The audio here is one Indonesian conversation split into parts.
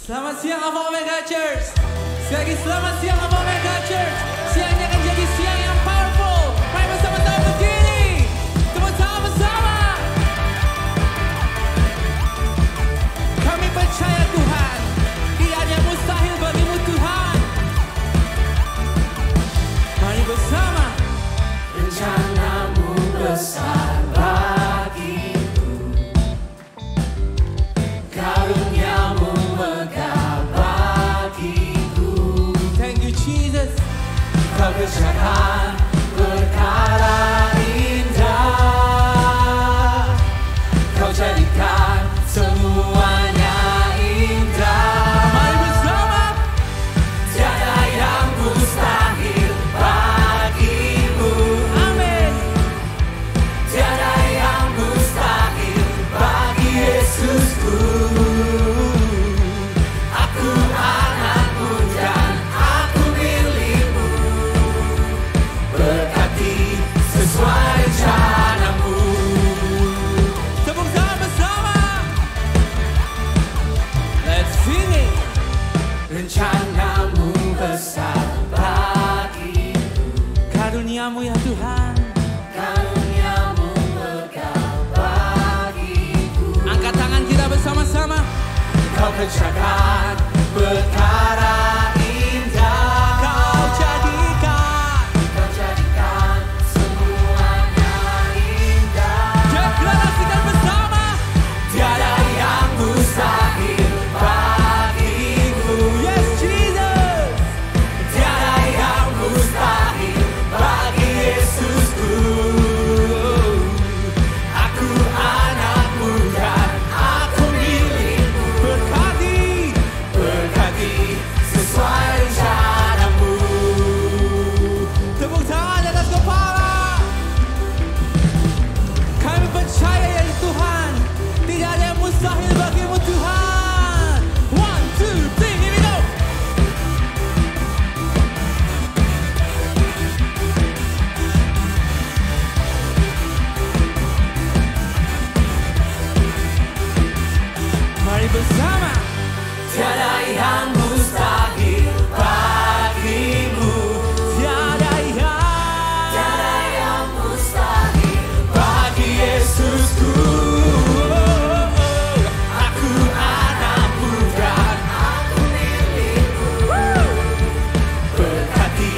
Selamat siang Alpha Omega Church. Sekali lagi selamat siang Alpha Omega Church. Siang ini akan jadi siang yang powerful. Mari bersama-sama begini. Tepuk tangan bersama. Kami percaya Tuhan, tidak ada yang mustahil bagimu Tuhan. Mari bersama. Rencanamu besar bagiku, karuniamu megah bagiku. Thank you Jesus. Kau kerjakan perkara indah, Kau jadikan semuanya indah. Mari bersama. Tiada yang mustahil bagimu. Amin. Tiada yang mustahil bagi Yesusku. Aku anakmu dan aku milikmu. Berkati sesuai rencanamu. Tepuk tangan bersama. Let's sing it. Rencanamu besar bagiku, Karuniamu ya Tuhan. karuniamu megah bagiku. Angkat tangan kita bersama-sama. Kau kerjakan perkara indah, Kau jadikan. Kau jadikan semuanya indah. Deklarasikan bersama. Tiada yang mustahil bagimu. Yes Jesus. Tiada yang mustahil bagi Yesusku. Aku anakmu dan aku milikmu. Berkati. Berkati sesuai rencanamu. Tepuk tangan di atas kepala. Kami percaya ya Tuhan, tidak ada yang mustahil bagimu Tuhan. 1, 2, 3, here we go. Mari bersama. Tiada yang mustahil bagimu. Tiada Tiada yang mustahil bagi Yesusku. Aku anakmu dan aku milikmu. Berkati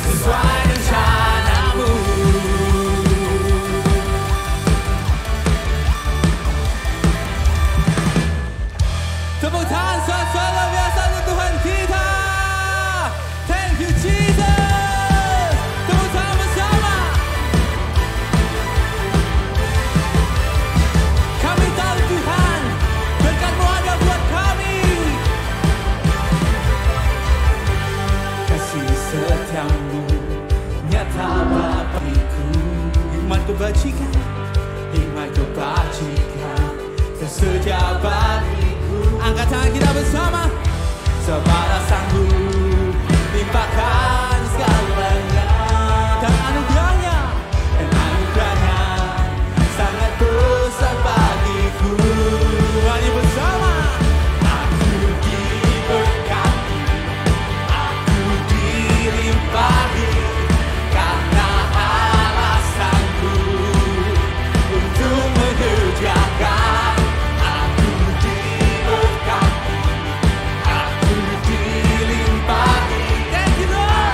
sesuai rencanamu. Tepuk tangan sesuai luar biasa untuk Tuhan kita. Thank you Jesus. Tepuk tangan bersama. Kami tahu Tuhan, berkat-Mu ada buat kami. Kasih setiamu nyata bagiku. Hikmat kebajikan, hikmat kebajikan tersedia bagiku. Angkat tangan kita bersama. Sebalas sanggup limpahkan segalanya. Dan anugerahnya sangat besar bagiku. Mari bersama. Aku diberkati, aku dilimpahi, karena alasanku untuk mengerjakan. Aku diberkati, aku dilimpahi, Thank you Lord.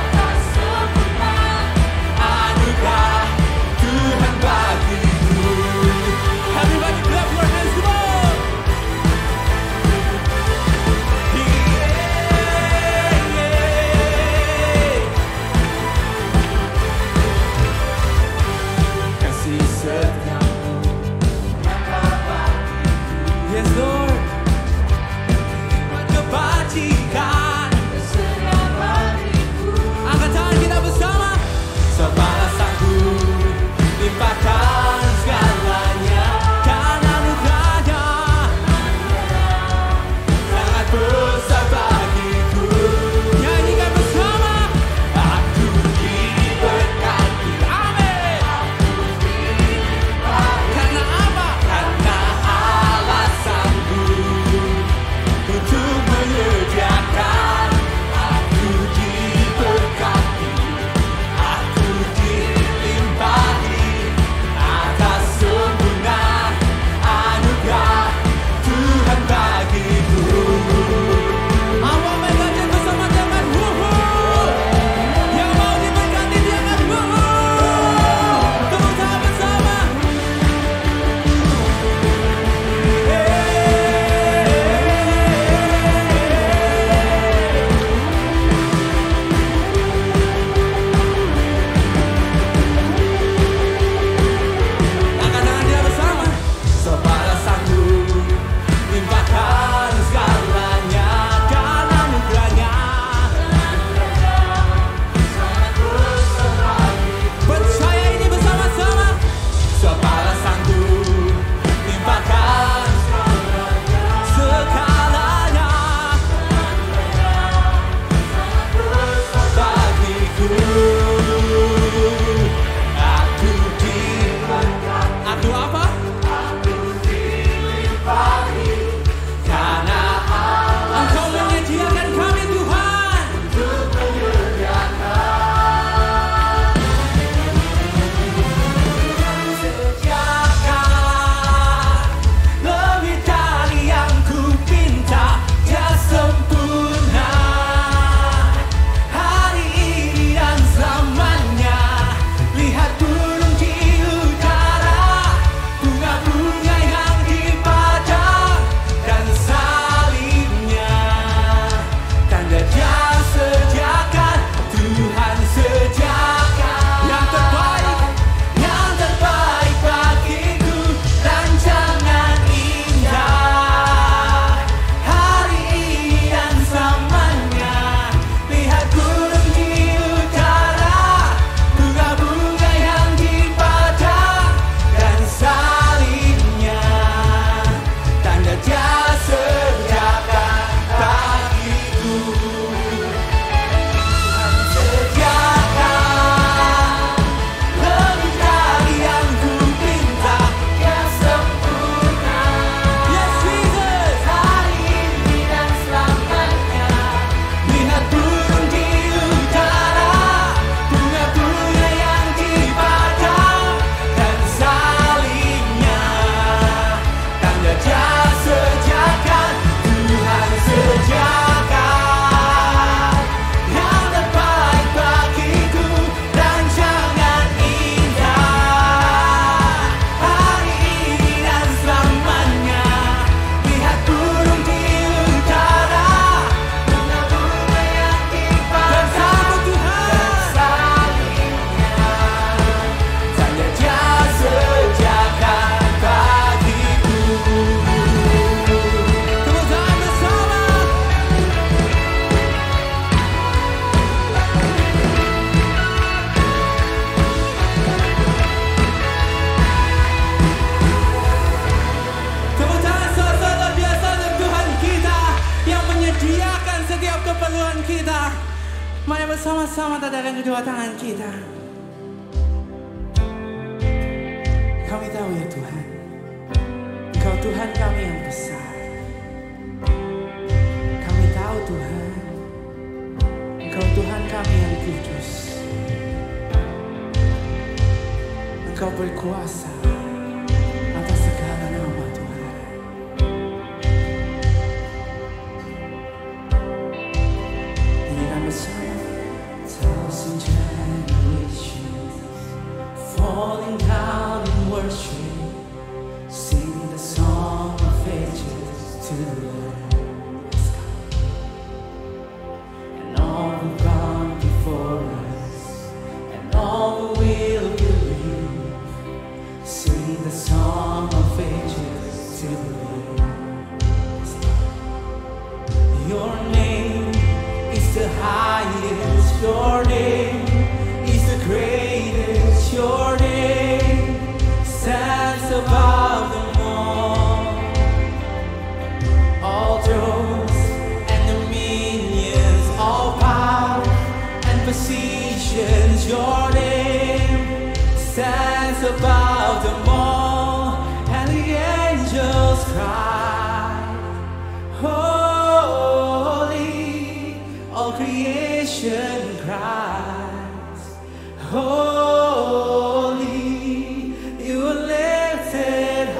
setiap keperluan kita. Mari bersama-sama tadahkan kedua tangan kita. Kami tahu ya Tuhan, Engkau Tuhan kami yang besar. Kami tahu Tuhan, Engkau Tuhan kami yang kudus. Engkau berkuasa atas segala nama Tuhan. Nyanyikan bersama. Thousand generations falling down in worship, sing the song of ages to the Lord. And all who've gone before us, and all who will believe, sing the song of ages to the Lord. Your name is the highest, your name is the greatest, your name stands above them all thrones and dominions, all power and positions, your name stands above them all, and the angels cry, holy, all creation cries, holy, you are lifted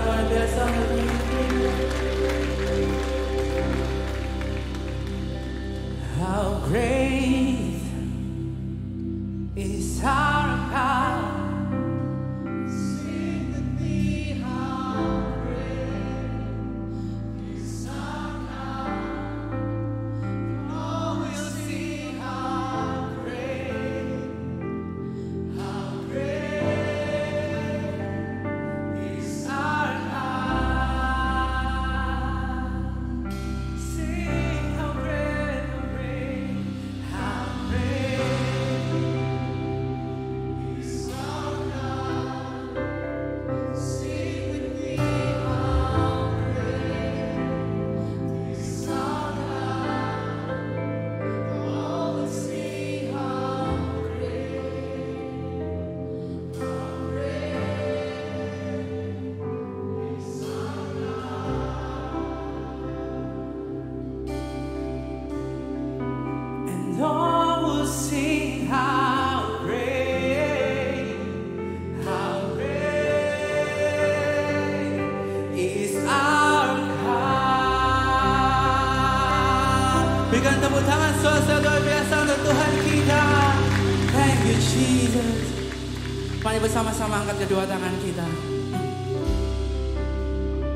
luar biasa untuk Tuhan. How great is our God. Sing with me, how great is our God. Oh, we'll see how great is our God. Sing how great, how great is our God. Sing with me, how great is our God. Oh, we'll see how and all will sing how great is our God. Berikan tepuk tangan saudara luar biasa untuk Tuhan kita. Thank you Jesus. Mari bersama-sama angkat kedua tangan kita.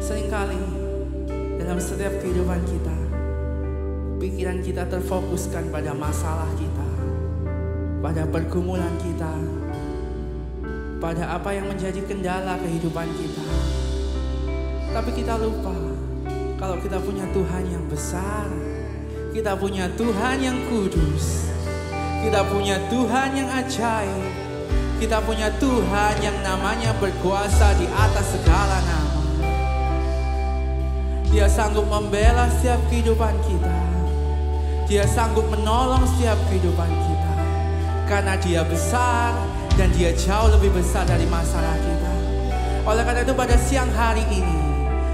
Seringkali dalam setiap kehidupan kita, pikiran kita terfokuskan pada masalah kita, pada pergumulan kita, pada apa yang menjadi kendala kehidupan kita. Tapi kita lupa kalau kita punya Tuhan yang besar, kita punya Tuhan yang kudus, kita punya Tuhan yang ajaib, kita punya Tuhan yang namanya berkuasa di atas segala nama. Dia sanggup membela setiap kehidupan kita. Dia sanggup menolong setiap kehidupan kita. Karena dia besar dan dia jauh lebih besar dari masalah kita. Oleh karena itu pada siang hari ini,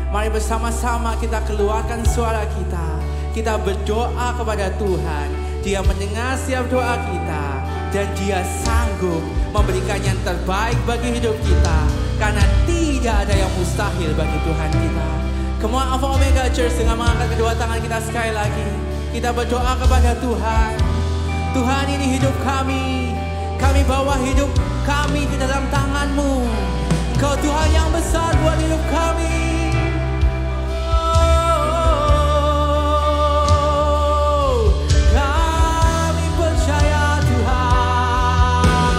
mari bersama-sama kita keluarkan suara kita. Kita berdoa kepada Tuhan. Dia mendengar setiap doa kita. Dan dia sanggup memberikan yang terbaik bagi hidup kita. Karena tidak ada yang mustahil bagi Tuhan kita. Come on Alpha Omega Church, dengan mengangkat kedua tangan kita sekali lagi. Kita berdoa kepada Tuhan. Tuhan, ini hidup kami. Kami bawa hidup kami di dalam tangan-Mu. Kau Tuhan yang besar buat hidup kami. Kami percaya Tuhan.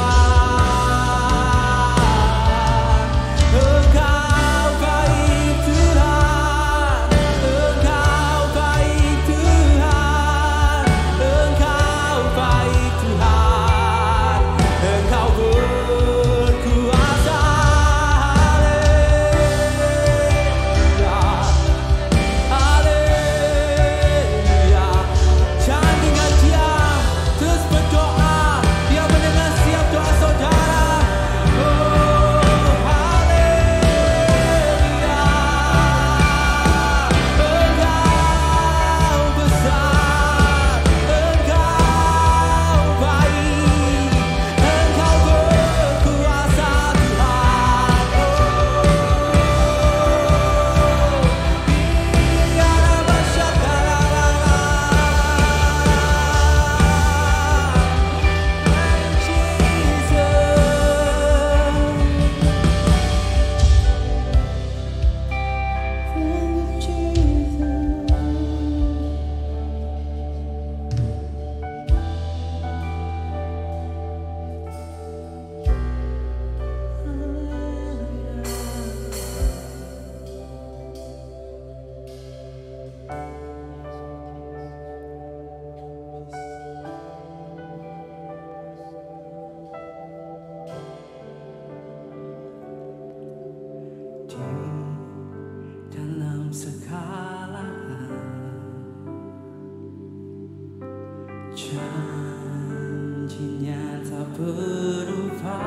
Engkau baik Tuhan. Engkau baik Tuhan. Engkau baik Tuhan. Engkau berkuasa. Haleluya. Jangan tinggal diam, terus berdoa. Dia mendengar setiap doa saudara. Oh, haleluya. Engkau besar, Engkau baik, Engkau berkuasa Tuhan. Biar masyarakat dalam segala hal, janjinya tak berubah.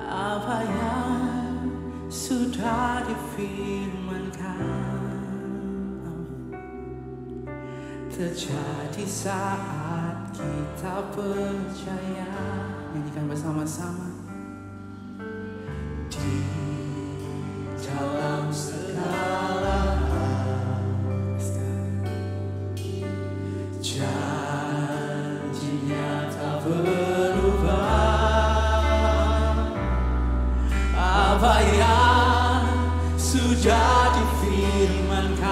Apa yang sudah difirmankan terjadi saat kita percaya. Nyanyikan bersama-sama. Di dalam segala janjinya tak berubah. Apa yang sudah difirmankan,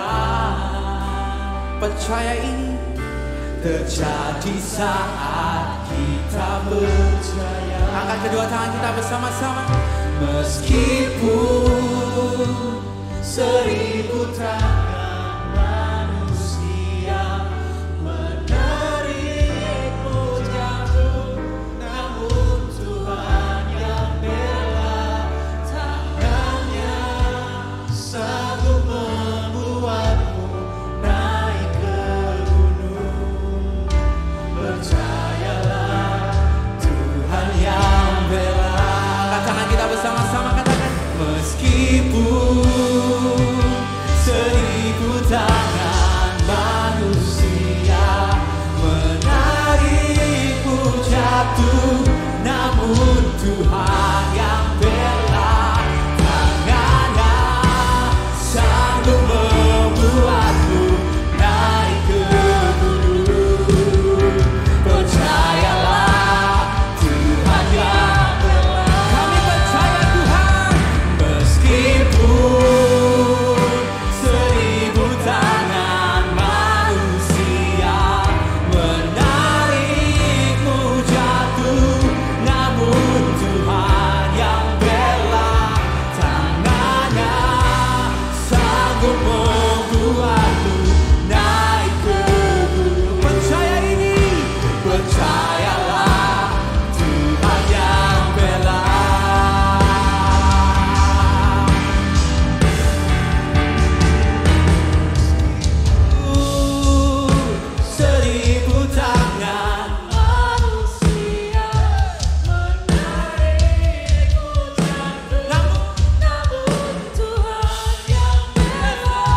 percaya ini terjadi saat kita percaya. Angkat kedua tangan kita bersama-sama. Meskipun 1000 tangan manusia menarikmu jatuh, namun Tuhan yang bela. Tangannya sanggup membuatmu naik ke gunung. Percayalah, Tuhan yang bela. Angkat tangan kita bersama-sama, katakan. Meskipun 1000 tangan manusia menarikmu jatuh, namun Tuhan yang bela. Tangannya sanggup membuatmu naik ke gunung. Percayalah, Tuhan yang bela. Kami percaya Tuhan. Meskipun 1000 tangan manusia menarikmu jatuh, namun Tuhan yang bela. Tangannya sanggup membuatmu naik ke gunung. Percaya ini, percayalah, Tuhan yang bela. 1000 tangan manusia menarikmu jatuh, namun Tuhan yang bela.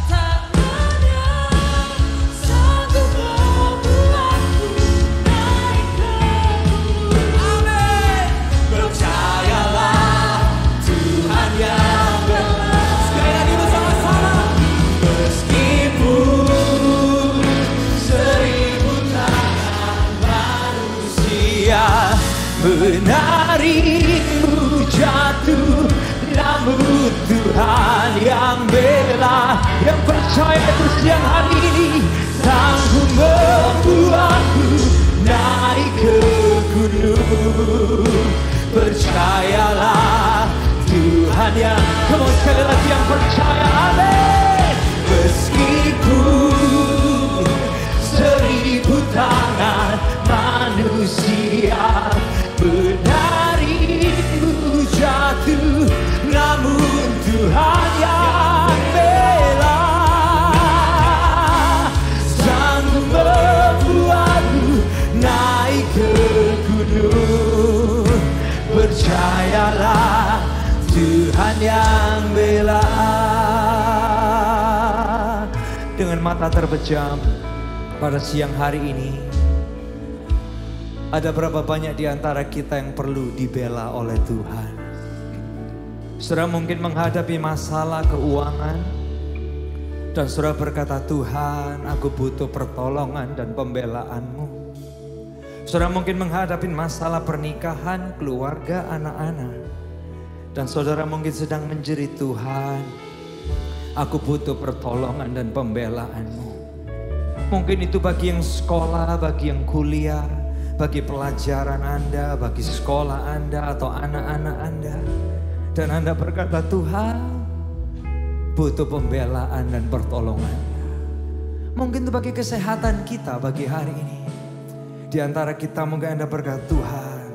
Tangannya sanggup membuatmu naik ke gunung. Amin. Percayalah, Tuhan yang bela. Sekali lagi bersama-sama. Meskipun 1000 tangan manusia menarikmu jatuh, namun Tuhan yang bela. Yang percaya itu siang hari ini sanggup membuatku naik ke gunung. Percayalah, Tuhan yang. Come on, sekali lagi yang percaya. Amin. Meskipun 1000 tangan manusia menarikmu jatuh, namun Tuhan yang bela. Sanggup membuatmu naik ke gunung. Percayalah, Tuhan yang bela. Dengan mata terpejam pada siang hari ini, ada berapa banyak di antara kita yang perlu dibela oleh Tuhan? Saudara mungkin menghadapi masalah keuangan dan saudara berkata, Tuhan, aku butuh pertolongan dan pembelaanmu. Saudara mungkin menghadapi masalah pernikahan, keluarga, anak-anak, dan saudara mungkin sedang menjerit, Tuhan, aku butuh pertolongan dan pembelaanmu. Mungkin itu bagi yang sekolah, bagi yang kuliah, bagi pelajaran Anda, bagi sekolah Anda atau anak-anak Anda. Dan Anda berkata, Tuhan, butuh pembelaan dan pertolongan. Mungkin itu bagi kesehatan kita bagi hari ini. Di antara kita mungkin Anda berkata, Tuhan,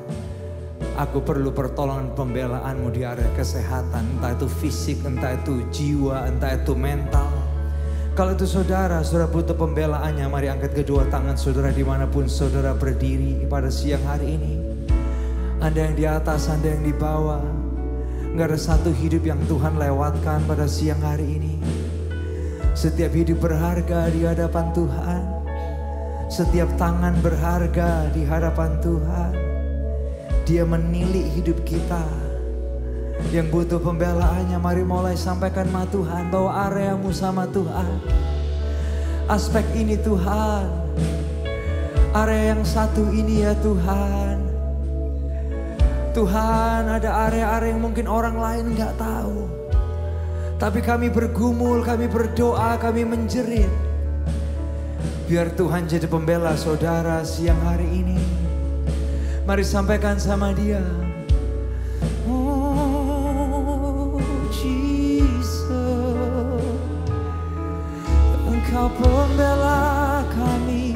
aku perlu pertolongan pembelaanmu di area kesehatan. Entah itu fisik, entah itu jiwa, entah itu mental. Kalau itu saudara butuh pembelaannya, mari angkat kedua tangan saudara dimanapun saudara berdiri pada siang hari ini. Anda yang di atas, Anda yang di bawah. Gak ada satu hidup yang Tuhan lewatkan pada siang hari ini. Setiap hidup berharga di hadapan Tuhan. Setiap tangan berharga di hadapan Tuhan. Dia menilik hidup kita. Yang butuh pembelaannya, mari mulai sampaikan sama Tuhan bahwa areamu sama Tuhan. Aspek ini Tuhan, area yang satu ini ya Tuhan. Tuhan, ada area-area yang mungkin orang lain gak tahu, tapi kami bergumul, kami berdoa, kami menjerit. Biar Tuhan jadi pembela saudara siang hari ini. Mari sampaikan sama Dia. Engkau pembela kami,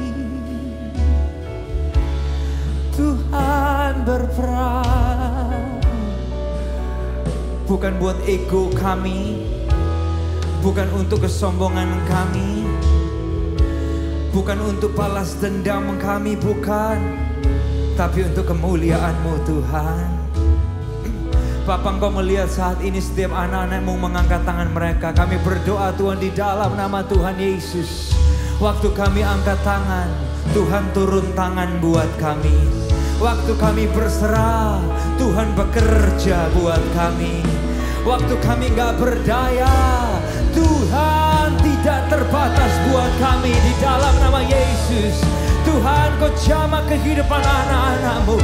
Tuhan berperang. Bukan buat ego kami, bukan untuk kesombongan kami, bukan untuk balas dendam kami, bukan, tapi untuk kemuliaan-Mu Tuhan. Bapa, Engkau melihat saat ini setiap anak-anak-Mu mengangkat tangan mereka. Kami berdoa Tuhan di dalam nama Tuhan Yesus. Waktu kami angkat tangan, Tuhan turun tangan buat kami. Waktu kami berserah, Tuhan bekerja buat kami. Waktu kami gak berdaya, Tuhan tidak terbatas buat kami di dalam nama Yesus. Tuhan, Kau jamah kehidupan anak-anak-Mu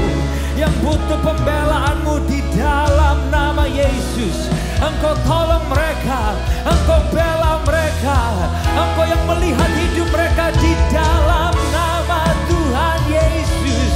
yang butuh pembelaan-Mu di dalam nama Yesus. Engkau tolong mereka, Engkau bela mereka, Engkau yang melihat hidup mereka di dalam nama Tuhan Yesus.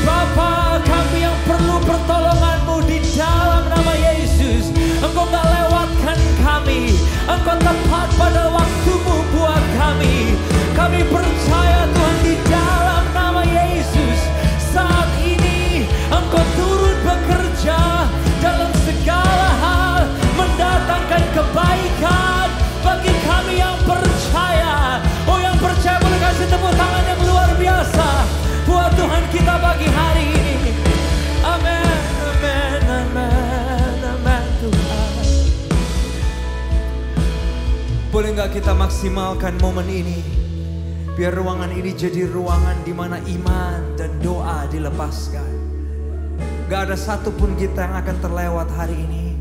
Bapa, kami yang perlu pertolongan-Mu di dalam nama Yesus. Engkau gak lewatkan kami, Engkau tepat pada waktu-Mu buat kami. Kami percaya Tuhan di dalam nama Yesus. Saat ini Engkau turut bekerja dalam segala hal, mendatangkan kebaikan bagi kami yang percaya. Oh, yang percaya boleh kasih tepuk tangan yang luar biasa buat Tuhan kita pagi hari ini. Amin, amin, amin, amin Tuhan. Boleh gak kita maksimalkan momen ini? Biar ruangan ini jadi ruangan di mana iman dan doa dilepaskan. Gak ada satupun kita yang akan terlewat hari ini.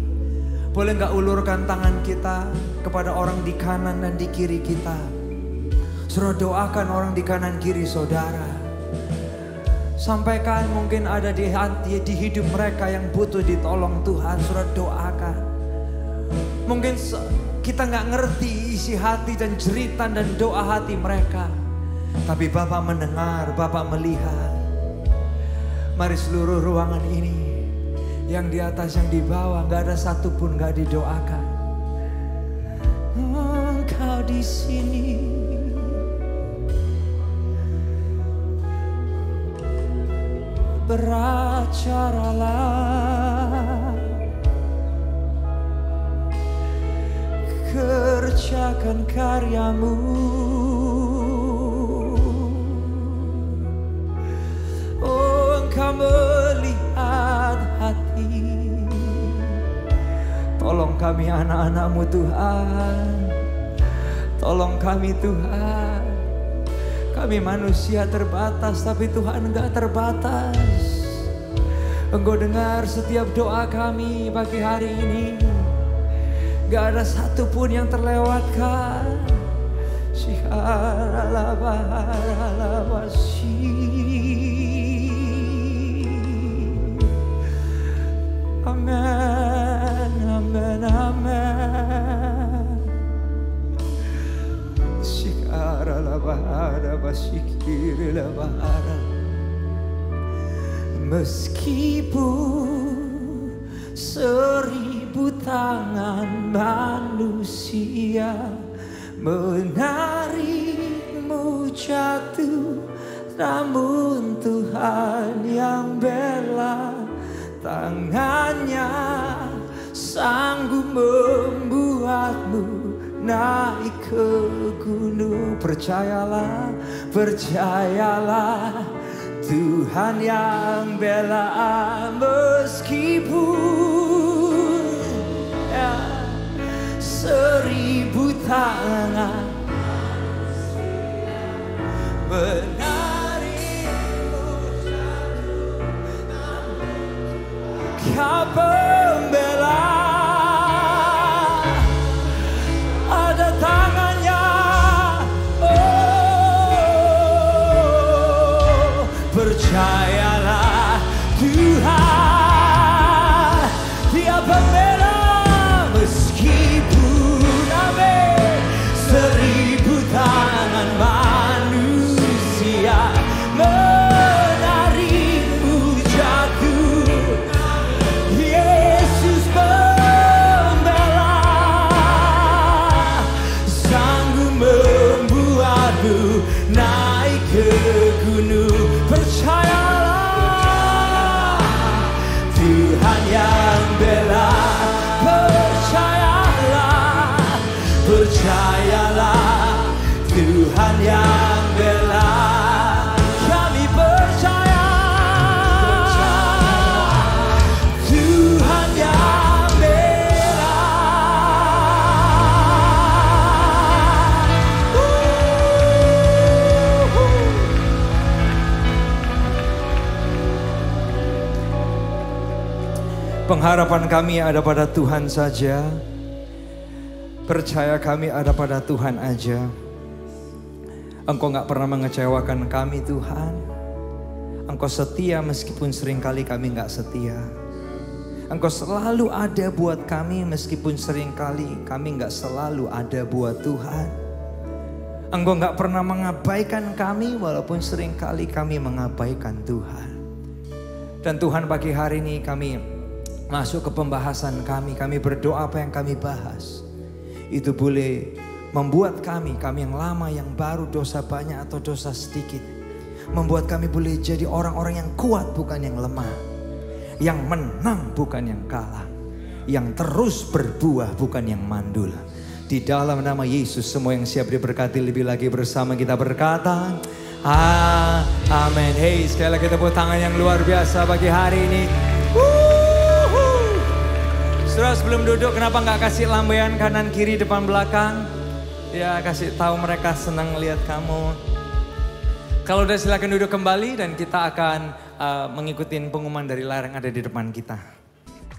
Boleh gak ulurkan tangan kita kepada orang di kanan dan di kiri kita. Saudara, doakan orang di kanan kiri saudara. Sampaikan mungkin ada di hidup mereka yang butuh ditolong Tuhan. Saudara, doakan. Mungkin kita gak ngerti isi hati dan jeritan dan doa hati mereka, tapi Bapak mendengar, Bapak melihat. Mari seluruh ruangan ini, yang di atas, yang di bawah, gak ada satupun gak didoakan. Engkau di sini, beracaralah, kerjakan karya-Mu. Engkau melihat hati. Tolong kami anak-anak-Mu Tuhan. Tolong kami Tuhan. Kami manusia terbatas, tapi Tuhan enggak terbatas. Engkau dengar setiap doa kami pagi hari ini. Gak ada satupun yang terlewatkan. Amen, amen, amen. Meskipun 1000 tangan manusia menarikmu jatuh, namun Tuhan yang bela. Tangannya sanggup membuatmu naik ke gunung. Percayalah, percayalah, Tuhan yang bela. Meskipun 1000 tangan menarikmu, Kau pembela. percayalah Tuhan, Dia pembela meskipun amin, 1000 tangan manusia menarikmu jatuh. Yesus pembela sanggup membuatmu naik ke gunung. Percayalah Tuhan yang bela, percayalah, percayalah Tuhan yang bela. Kami percaya Tuhan yang bela. Pengharapan kami ada pada Tuhan saja. Percaya kami ada pada Tuhan aja. Engkau gak pernah mengecewakan kami Tuhan. Engkau setia meskipun seringkali kami gak setia. Engkau selalu ada buat kami meskipun seringkali kami gak selalu ada buat Tuhan. Engkau gak pernah mengabaikan kami walaupun seringkali kami mengabaikan Tuhan. Dan Tuhan pagi hari ini kami masuk ke pembahasan kami berdoa apa yang kami bahas. Itu boleh membuat kami yang lama, yang baru, dosa banyak atau dosa sedikit. Membuat kami boleh jadi orang-orang yang kuat bukan yang lemah. Yang menang bukan yang kalah. Yang terus berbuah bukan yang mandul. Di dalam nama Yesus semua yang siap diberkati lebih lagi bersama kita berkata amin. Hey, sekali lagi tepuk tangan yang luar biasa bagi hari ini. Saudara sebelum duduk kenapa nggak kasih lambaian kanan kiri depan belakang? Ya kasih tahu mereka senang lihat kamu. Kalau udah silakan duduk kembali dan kita akan mengikuti pengumuman dari layar yang ada di depan kita.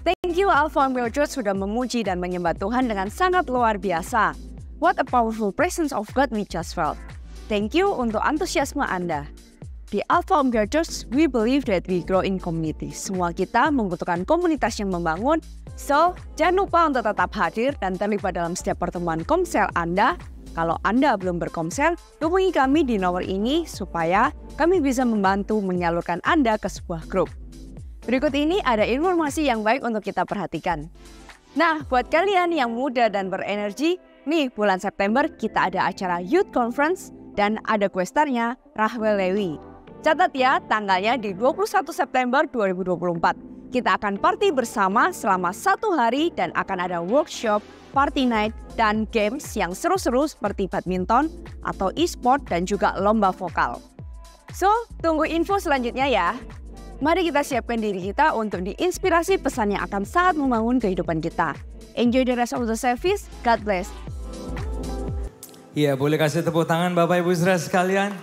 Thank you Alpha Omega Church sudah memuji dan menyembah Tuhan dengan sangat luar biasa. What a powerful presence of God we just felt. Thank you untuk antusiasme Anda. Di Alpha Omega Church, we believe that we grow in community. Semua kita membutuhkan komunitas yang membangun. So, jangan lupa untuk tetap hadir dan terlibat dalam setiap pertemuan komsel Anda. Kalau Anda belum berkomsel, hubungi kami di nomor ini supaya kami bisa membantu menyalurkan Anda ke sebuah grup. Berikut ini ada informasi yang baik untuk kita perhatikan. Nah, buat kalian yang muda dan berenergi, nih bulan September kita ada acara Youth Conference dan ada questarnya Rahwel Lewi. Catat ya, tanggalnya di 21 September 2024. Kita akan party bersama selama 1 hari dan akan ada workshop, party night, dan games yang seru-seru seperti badminton atau e-sport dan juga lomba vokal. So, tunggu info selanjutnya ya. Mari kita siapkan diri kita untuk diinspirasi pesan yang akan sangat membangun kehidupan kita. Enjoy the rest of the service. God bless. Iya, boleh kasih tepuk tangan Bapak Ibu Saudara sekalian.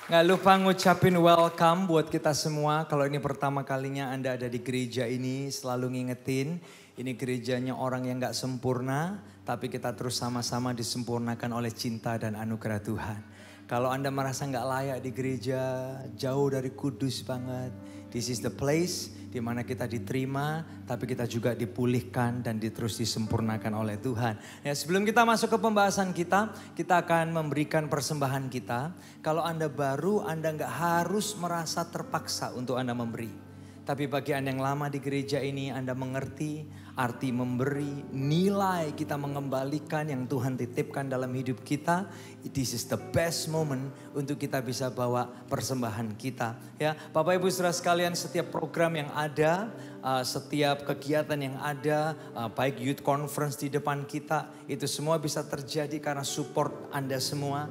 Nggak lupa ngucapin welcome buat kita semua. Kalau ini pertama kalinya Anda ada di gereja ini, selalu ngingetin. Ini gerejanya orang yang nggak sempurna, tapi kita terus sama-sama disempurnakan oleh cinta dan anugerah Tuhan. Kalau Anda merasa nggak layak di gereja, jauh dari kudus banget. This is the place di mana kita diterima, tapi kita juga dipulihkan dan terus disempurnakan oleh Tuhan. Ya, sebelum kita masuk ke pembahasan kita akan memberikan persembahan kita. Kalau Anda baru, Anda nggak harus merasa terpaksa untuk Anda memberi. Tapi bagi Anda yang lama di gereja ini, Anda mengerti arti memberi, nilai kita mengembalikan yang Tuhan titipkan dalam hidup kita. This is the best moment untuk kita bisa bawa persembahan kita. Ya, Bapak Ibu Saudara sekalian, setiap program yang ada, setiap kegiatan yang ada, baik youth conference di depan kita, itu semua bisa terjadi karena support Anda semua.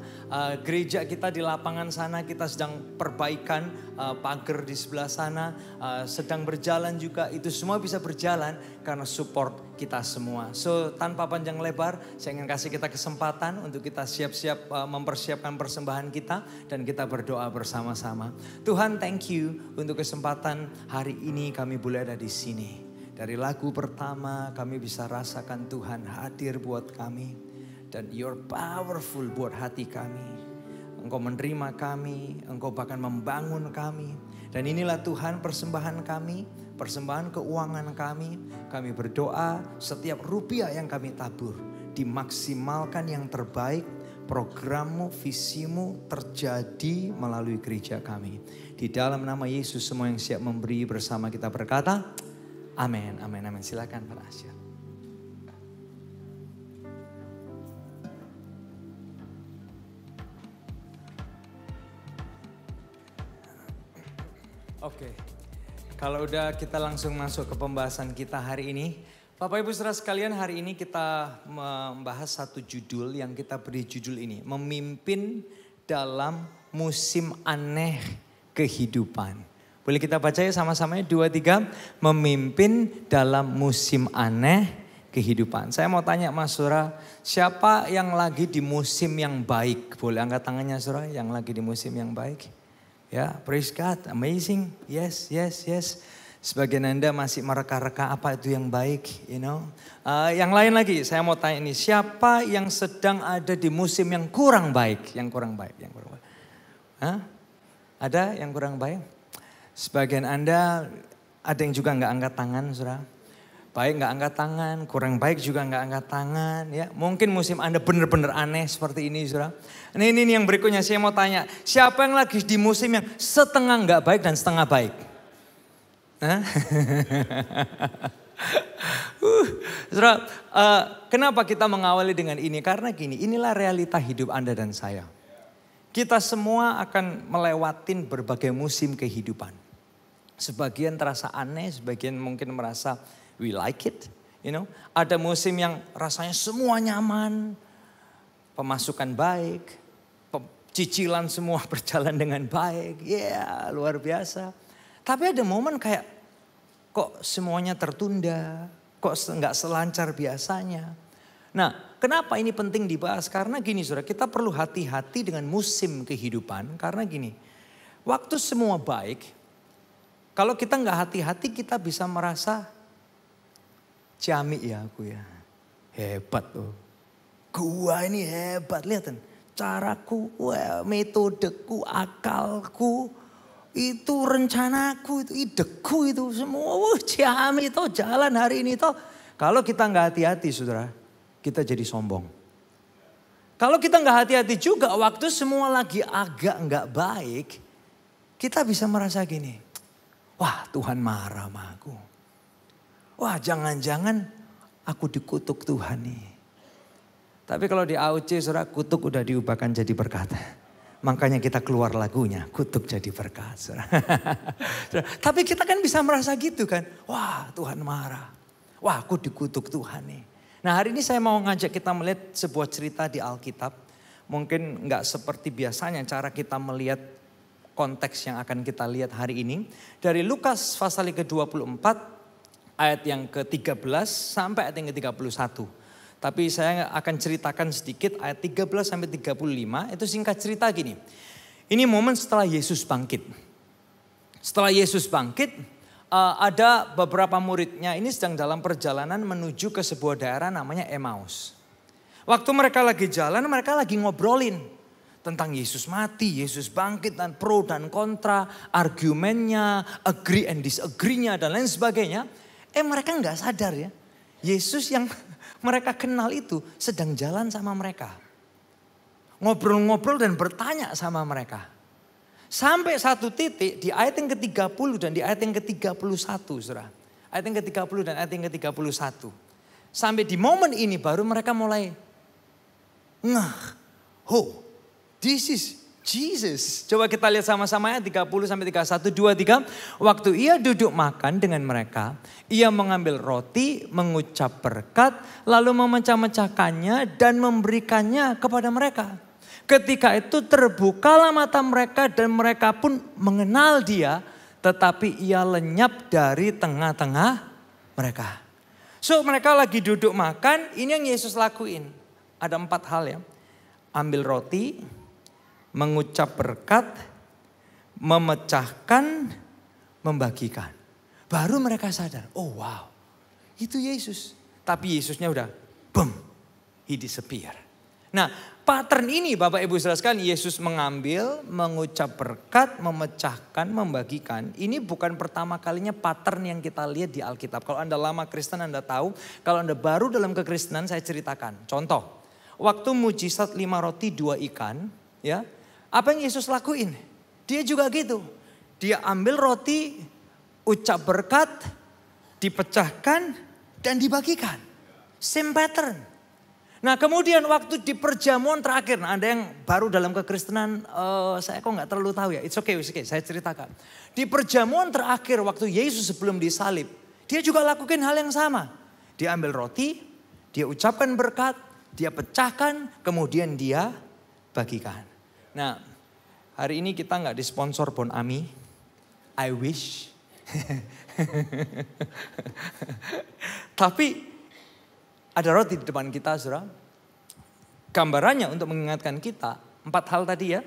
Gereja kita di lapangan sana, kita sedang perbaikan pagar di sebelah sana, sedang berjalan juga. Itu semua bisa berjalan karena support kita semua. So, tanpa panjang lebar, saya ingin kasih kita kesempatan untuk kita siap-siap mempersiapkan persembahan kita dan kita berdoa bersama-sama. Tuhan, thank you untuk kesempatan hari ini kami boleh ada di sini. Dari lagu pertama kami bisa rasakan Tuhan hadir buat kami dan You're powerful buat hati kami. Engkau menerima kami, Engkau bahkan membangun kami. Dan inilah Tuhan persembahan kami, persembahan keuangan kami. Kami berdoa setiap rupiah yang kami tabur dimaksimalkan yang terbaik. Programmu, visimu terjadi melalui gereja kami. Di dalam nama Yesus semua yang siap memberi bersama kita berkata, amin, amin, amin. Silakan Pak Asya. Oke, kalau udah kita langsung masuk ke pembahasan kita hari ini. Bapak Ibu Saudara sekalian, hari ini kita membahas satu judul yang kita beri judul ini. Memimpin dalam musim aneh kehidupan. Boleh kita baca ya sama-sama 2, 3. Memimpin dalam musim aneh kehidupan. Saya mau tanya Mas Saudara, siapa yang lagi di musim yang baik? Boleh angkat tangannya Saudara yang lagi di musim yang baik? Ya, praise God, amazing. Yes, yes, yes. Sebagian Anda masih mereka-reka apa itu yang baik, you know. Yang lain lagi, saya mau tanya ini, siapa yang sedang ada di musim yang kurang baik? Yang kurang baik, yang kurang baik. Hah? Ada yang kurang baik? Sebagian Anda ada yang juga nggak angkat tangan, Saudara. Baik nggak angkat tangan, kurang baik juga nggak angkat tangan. Ya, mungkin musim Anda benar-benar aneh seperti ini, Saudara. Ini yang berikutnya saya mau tanya, siapa yang lagi di musim yang setengah nggak baik dan setengah baik? Saudara, kenapa kita mengawali dengan ini? Karena gini, inilah realita hidup Anda dan saya. Kita semua akan melewatin berbagai musim kehidupan. Sebagian terasa aneh, sebagian mungkin merasa we like it, you know. Ada musim yang rasanya semua nyaman, pemasukan baik, cicilan semua berjalan dengan baik, ya luar biasa. Tapi ada momen kayak kok semuanya tertunda, kok nggak selancar biasanya. Nah, kenapa ini penting dibahas? Karena gini Saudara, kita perlu hati-hati dengan musim kehidupan. Karena gini, waktu semua baik, kalau kita nggak hati-hati kita bisa merasa ciamik ya aku ya. Hebat loh. Gua ini hebat, lihat kan. Caraku, metodeku, akalku, itu rencanaku, itu ideku itu semua. Ciamik itu jalan hari ini toh. Kalau kita nggak hati-hati Saudara, kita jadi sombong. Kalau kita nggak hati-hati juga waktu semua lagi agak nggak baik, kita bisa merasa gini, wah Tuhan marah sama aku. Wah jangan-jangan aku dikutuk Tuhan nih. Tapi kalau di AOC Saudara, kutuk udah diubahkan jadi berkat. Makanya kita keluar lagunya, kutuk jadi berkat. Saudara. Tapi kita kan bisa merasa gitu kan, wah Tuhan marah. Wah aku dikutuk Tuhan nih. Nah hari ini saya mau ngajak kita melihat sebuah cerita di Alkitab. Mungkin nggak seperti biasanya cara kita melihat konteks yang akan kita lihat hari ini. Dari Lukas pasal ke-24 ayat yang ke-13 sampai ayat yang ke-31. Tapi saya akan ceritakan sedikit ayat 13 sampai 35. Itu singkat cerita gini. Ini momen setelah Yesus bangkit. Setelah Yesus bangkit, ada beberapa muridnya ini sedang dalam perjalanan menuju ke sebuah daerah namanya Emmaus. Waktu mereka lagi jalan, mereka lagi ngobrolin tentang Yesus mati, Yesus bangkit, dan pro dan kontra, argumennya, agree and disagree-nya dan lain sebagainya. Mereka nggak sadar ya, Yesus yang mereka kenal itu sedang jalan sama mereka. Ngobrol-ngobrol dan bertanya sama mereka. Sampai satu titik di ayat yang ke-30 dan di ayat yang ke-31 Saudara. Ayat yang ke-30 dan ayat yang ke-31. Sampai di momen ini baru mereka mulai this is Jesus. Coba kita lihat sama-sama ayat 30 sampai 31, 2, 3. Waktu ia duduk makan dengan mereka, ia mengambil roti, mengucap berkat, lalu memecah-mecahkannya dan memberikannya kepada mereka. Ketika itu terbukalah mata mereka dan mereka pun mengenal dia, tetapi ia lenyap dari tengah-tengah mereka. So mereka lagi duduk makan, ini yang Yesus lakuin. Ada 4 hal ya. Ambil roti, mengucap berkat, memecahkan, membagikan. Baru mereka sadar, oh wow, itu Yesus. Tapi Yesusnya udah, boom, he disappear. Nah, pattern ini Bapak Ibu saudara sekalian, Yesus mengambil, mengucap berkat, memecahkan, membagikan. Ini bukan pertama kalinya pattern yang kita lihat di Alkitab. Kalau Anda lama Kristen Anda tahu, kalau Anda baru dalam kekristenan saya ceritakan. Contoh, waktu mujizat 5 roti 2 ikan, ya, apa yang Yesus lakuin? Dia juga gitu. Dia ambil roti, ucap berkat, dipecahkan, dan dibagikan. Same pattern. Nah kemudian waktu di perjamuan terakhir, nah ada yang baru dalam kekristenan, saya kok nggak terlalu tahu ya, it's okay, saya ceritakan. Di perjamuan terakhir waktu Yesus sebelum disalib, dia juga lakukan hal yang sama. Dia ambil roti, dia ucapkan berkat, dia pecahkan, kemudian dia bagikan. Nah hari ini kita nggak disponsor Bon Ami, I wish. Tapi ada roti di depan kita, saudara. Gambarannya untuk mengingatkan kita, 4 hal tadi ya.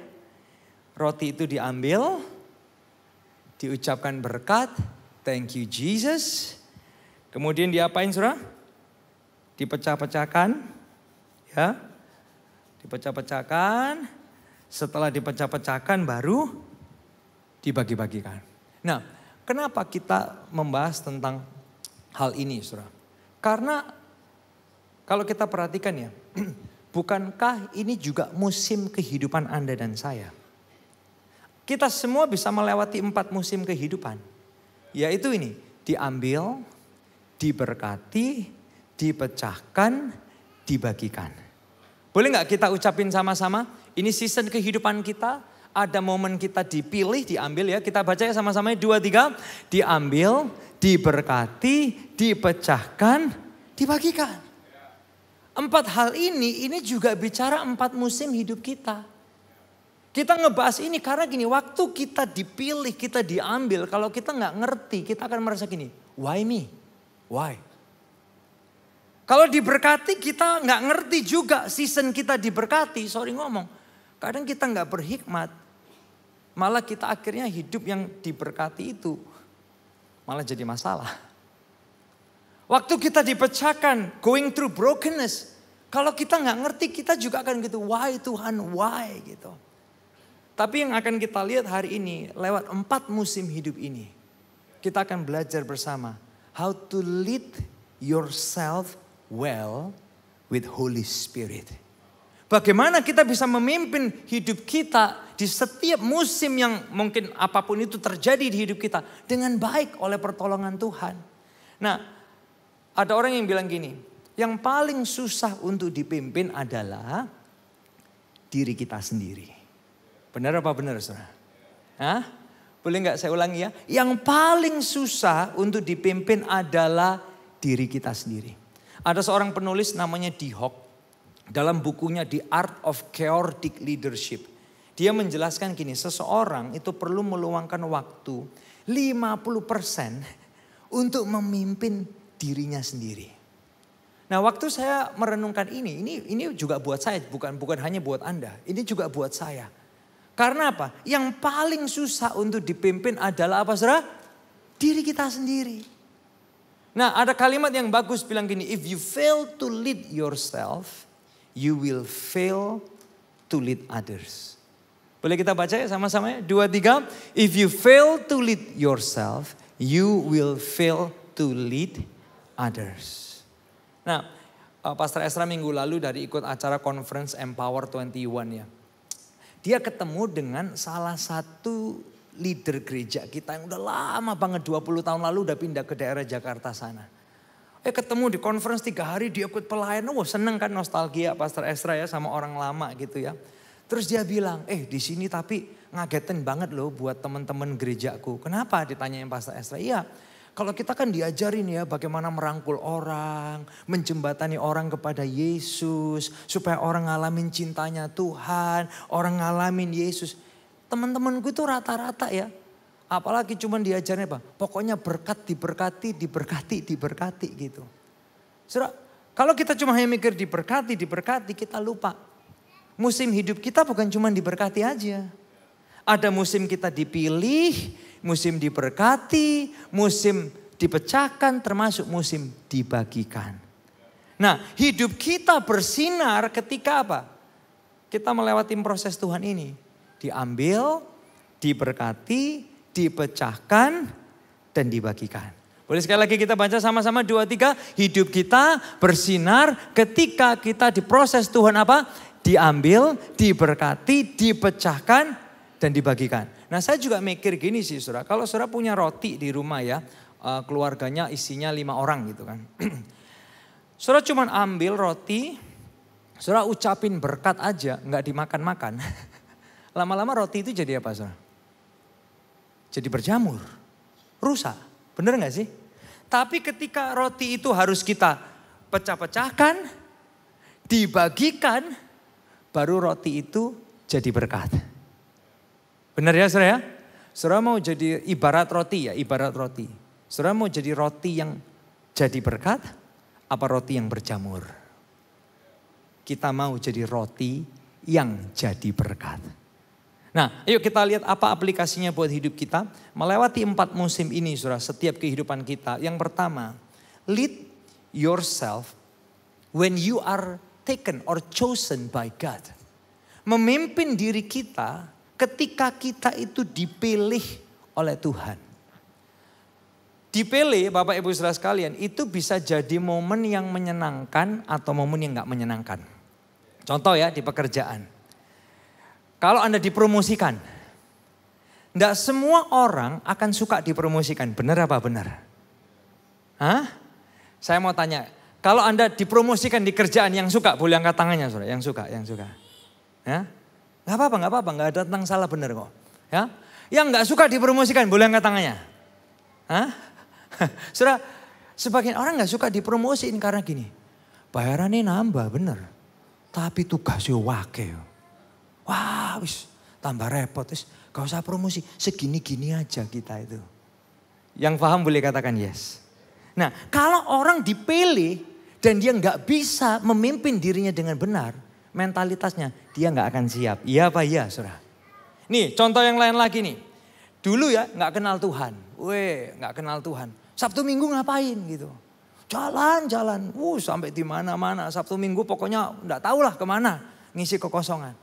Roti itu diambil, diucapkan berkat, thank you Jesus. Kemudian diapain, saudara? Dipecah-pecahkan, ya. Dipecah-pecahkan, setelah dipecah-pecahkan baru dibagi-bagikan. Nah, kenapa kita membahas tentang hal ini, saudara? Karena kalau kita perhatikan ya, bukankah ini juga musim kehidupan Anda dan saya? Kita semua bisa melewati 4 musim kehidupan. Yaitu ini, diambil, diberkati, dipecahkan, dibagikan. Boleh nggak kita ucapin sama-sama? Ini season kehidupan kita, ada momen kita dipilih, diambil ya. Kita baca ya sama-sama 2, 3. Diambil, diberkati, dipecahkan, dibagikan. 4 hal ini juga bicara 4 musim hidup kita. Kita ngebahas ini karena gini, waktu kita dipilih, kita diambil, kalau kita nggak ngerti, kita akan merasa gini, why me? Why? Kalau diberkati kita nggak ngerti juga season kita diberkati, sorry ngomong. Kadang kita nggak berhikmat, malah kita akhirnya hidup yang diberkati itu malah jadi masalah. Waktu kita dipecahkan, going through brokenness. Kalau kita nggak ngerti, kita juga akan gitu, why Tuhan, why gitu. Tapi yang akan kita lihat hari ini, lewat 4 musim hidup ini. Kita akan belajar bersama, how to lead yourself well with Holy Spirit. Bagaimana kita bisa memimpin hidup kita di setiap musim yang mungkin apapun itu terjadi di hidup kita. Dengan baik oleh pertolongan Tuhan. Nah, ada orang yang bilang gini, yang paling susah untuk dipimpin adalah diri kita sendiri. Benar apa benar, saudara? Hah? Boleh nggak saya ulangi ya? Yang paling susah untuk dipimpin adalah diri kita sendiri. Ada seorang penulis namanya D. Hock. Dalam bukunya The Art of Chaotic Leadership. Dia menjelaskan gini, seseorang itu perlu meluangkan waktu 50% untuk memimpin dirinya sendiri. Nah waktu saya merenungkan ini juga buat saya, bukan hanya buat Anda. Ini juga buat saya. Karena apa? Yang paling susah untuk dipimpin adalah apa, saudara? Diri kita sendiri. Nah ada kalimat yang bagus bilang gini, if you fail to lead yourself, you will fail to lead others. Boleh kita baca ya sama-sama ya? 2, 3. If you fail to lead yourself, you will fail to lead others. Nah, Pastor Esra minggu lalu dari ikut acara conference Empower 21 ya. Dia ketemu dengan salah satu leader gereja kita yang udah lama banget, 20 tahun lalu udah pindah ke daerah Jakarta sana. Ketemu di conference 3 hari dia ikut pelayanan, seneng kan, nostalgia Pastor Esra ya sama orang lama gitu ya. Terus dia bilang, di sini tapi ngagetin banget loh buat teman-teman gerejaku. Kenapa? Ditanyain Pastor Esra. Iya. Kalau kita kan diajarin ya bagaimana merangkul orang, menjembatani orang kepada Yesus, supaya orang ngalamin cintanya Tuhan, orang ngalamin Yesus. Teman-temanku itu rata-rata ya, apalagi cuman diajarin apa? Pokoknya berkat, diberkati gitu. Saudara, kalau kita cuma hanya mikir diberkati, kita lupa. Musim hidup kita bukan cuma diberkati aja. Ada musim kita dipilih, musim diberkati, musim dipecahkan, termasuk musim dibagikan. Nah, hidup kita bersinar ketika apa? kita melewati proses Tuhan ini. Diambil, diberkati, dipecahkan, dan dibagikan. Boleh sekali lagi kita baca sama-sama 2, 3. Hidup kita bersinar ketika kita diproses Tuhan apa? Diambil, diberkati, dipecahkan, dan dibagikan. Nah saya juga mikir gini sih saudara. Kalau saudara punya roti di rumah ya. Keluarganya isinya 5 orang gitu kan. Saudara cuma ambil roti. Saudara ucapin berkat aja. Nggak dimakan-makan. Lama-lama roti itu jadi apa saudara? Jadi berjamur. Rusak. Bener gak sih? Tapi ketika roti itu harus kita pecah-pecahkan. Dibagikan. Baru roti itu jadi berkat. Bener ya saudara ya? Saudara mau jadi ibarat roti ya, ibarat roti. Saudara mau jadi roti yang jadi berkat, apa roti yang berjamur? Kita mau jadi roti yang jadi berkat. Nah, yuk kita lihat apa aplikasinya buat hidup kita. Melewati 4 musim ini saudara, setiap kehidupan kita. Yang pertama, lead yourself when you are taken or chosen by God. Memimpin diri kita ketika kita itu dipilih oleh Tuhan. Dipilih Bapak Ibu Saudara sekalian itu bisa jadi momen yang menyenangkan atau momen yang gak menyenangkan. Contoh ya di pekerjaan. Kalau Anda dipromosikan, tidak semua orang akan suka dipromosikan. Benar apa benar? Hah? Saya mau tanya, kalau Anda dipromosikan di kerjaan yang suka, boleh angkat tangannya saudara, yang suka. Ya? Gak apa-apa, gak ada tentang salah benar kok. Ya? Yang gak suka dipromosikan, boleh angkat tangannya. Hah? Saudara, sebagian orang gak suka dipromosiin karena gini, bayarannya nambah bener, tapi tugasnya wake. Wah, wis tambah repot, wis gak usah promosi, segini-gini aja kita itu. Yang paham boleh katakan yes. Nah, kalau orang dipilih dan dia gak bisa memimpin dirinya dengan benar, mentalitasnya dia gak akan siap. Iya apa iya, saudara? Nih, contoh yang lain lagi nih. Dulu ya gak kenal Tuhan. Gak kenal Tuhan. Sabtu Minggu ngapain gitu. Jalan-jalan. Sampai di mana-mana. Sabtu Minggu pokoknya gak tahulah kemana. Ngisi kekosongan.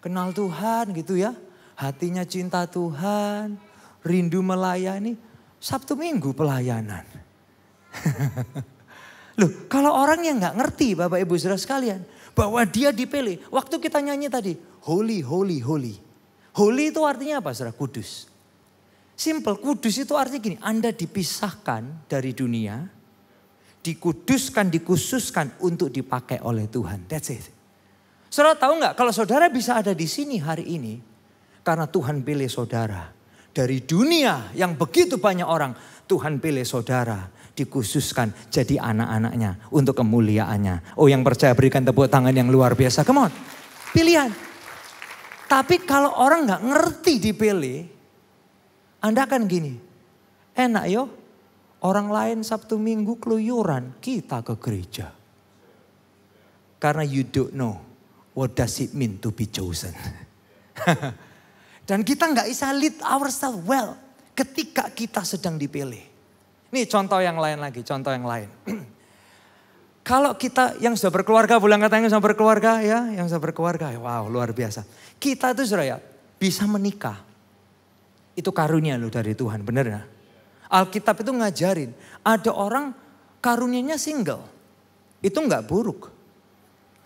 Kenal Tuhan gitu ya. Hatinya cinta Tuhan. Rindu melayani. Sabtu Minggu pelayanan. Loh, kalau orang yang gak ngerti Bapak Ibu Saudara sekalian. Bahwa dia dipilih. Waktu kita nyanyi tadi. Holy, holy, holy. Holy itu artinya apa saudara? Kudus. Simple, kudus itu artinya gini. Anda dipisahkan dari dunia. Dikuduskan, dikhususkan untuk dipakai oleh Tuhan. That's it. Saudara tahu nggak kalau saudara bisa ada di sini hari ini. Karena Tuhan pilih saudara. Dari dunia yang begitu banyak orang. Tuhan pilih saudara. Dikhususkan jadi anak-anaknya untuk kemuliaannya. Oh yang percaya berikan tepuk tangan yang luar biasa. Come on. Pilihan. Tapi kalau orang gak ngerti dipilih. Anda akan gini. Enak yo. Orang lain Sabtu Minggu keluyuran. Kita ke gereja. Karena you don't know. What does it mean to be chosen. Dan kita gak bisa lead ourselves well. Ketika kita sedang dipilih. Nih contoh yang lain lagi, contoh yang lain. Kalau kita yang sudah berkeluarga, boleh katanya yang sudah berkeluarga ya, yang sudah berkeluarga, wow luar biasa. Kita itu saudara ya, bisa menikah. Itu karunia loh dari Tuhan, benar ya? Alkitab itu ngajarin, ada orang karunianya single, itu enggak buruk.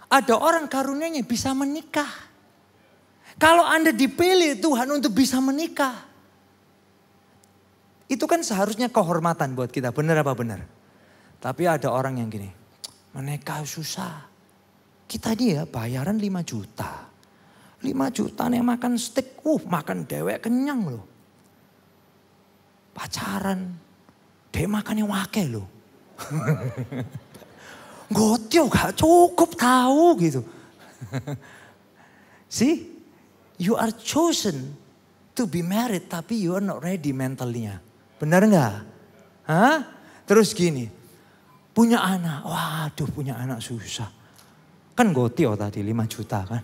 Ada orang karunianya bisa menikah. Kalau Anda dipilih Tuhan untuk bisa menikah. Itu kan seharusnya kehormatan buat kita, benar apa benar? Tapi ada orang yang gini, menikah susah. Kita ini ya bayaran 5 juta. 5 juta nih makan steak, makan dewek kenyang loh. Pacaran, dewek makannya wake loh. Gotyo gak cukup tahu gitu. See, you are chosen to be married tapi you are not ready mentalnya. Benar enggak? Hah? Terus gini, punya anak, waduh punya anak susah. Kan gotio tadi 5 juta kan.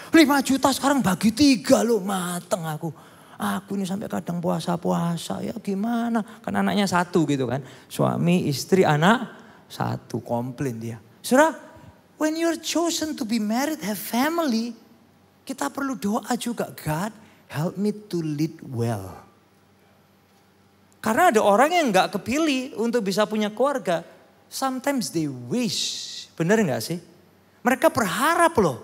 5 juta sekarang bagi 3 loh, mateng aku. Aku ini sampai kadang puasa-puasa ya gimana. Kan anaknya 1 gitu kan. Suami, istri, anak 1, komplain dia. Saudara, when you're chosen to be married, have family, kita perlu doa juga. God, help me to lead well. Karena ada orang yang gak kepilih untuk bisa punya keluarga. Sometimes they wish. Bener gak sih? Mereka berharap loh.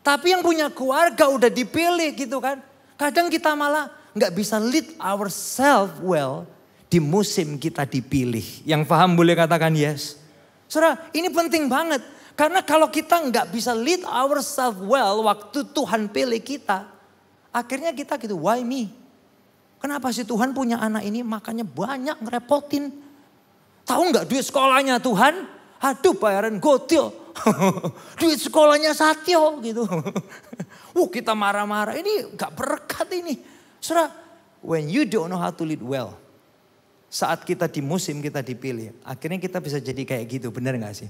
Tapi yang punya keluarga udah dipilih gitu kan. Kadang kita malah gak bisa lead ourselves well di musim kita dipilih. Yang paham boleh katakan yes. Saudara, ini penting banget. Karena kalau kita nggak bisa lead ourselves well waktu Tuhan pilih kita. Akhirnya kita gitu, why me? Kenapa sih Tuhan punya anak ini makanya banyak ngerepotin. Tahu nggak duit sekolahnya Tuhan? Aduh bayaran gocil. Duit sekolahnya Satyo gitu. Kita marah-marah, ini nggak berkat ini. Saudara, when you don't know how to lead well. Saat kita di musim kita dipilih, akhirnya kita bisa jadi kayak gitu, benar gak sih?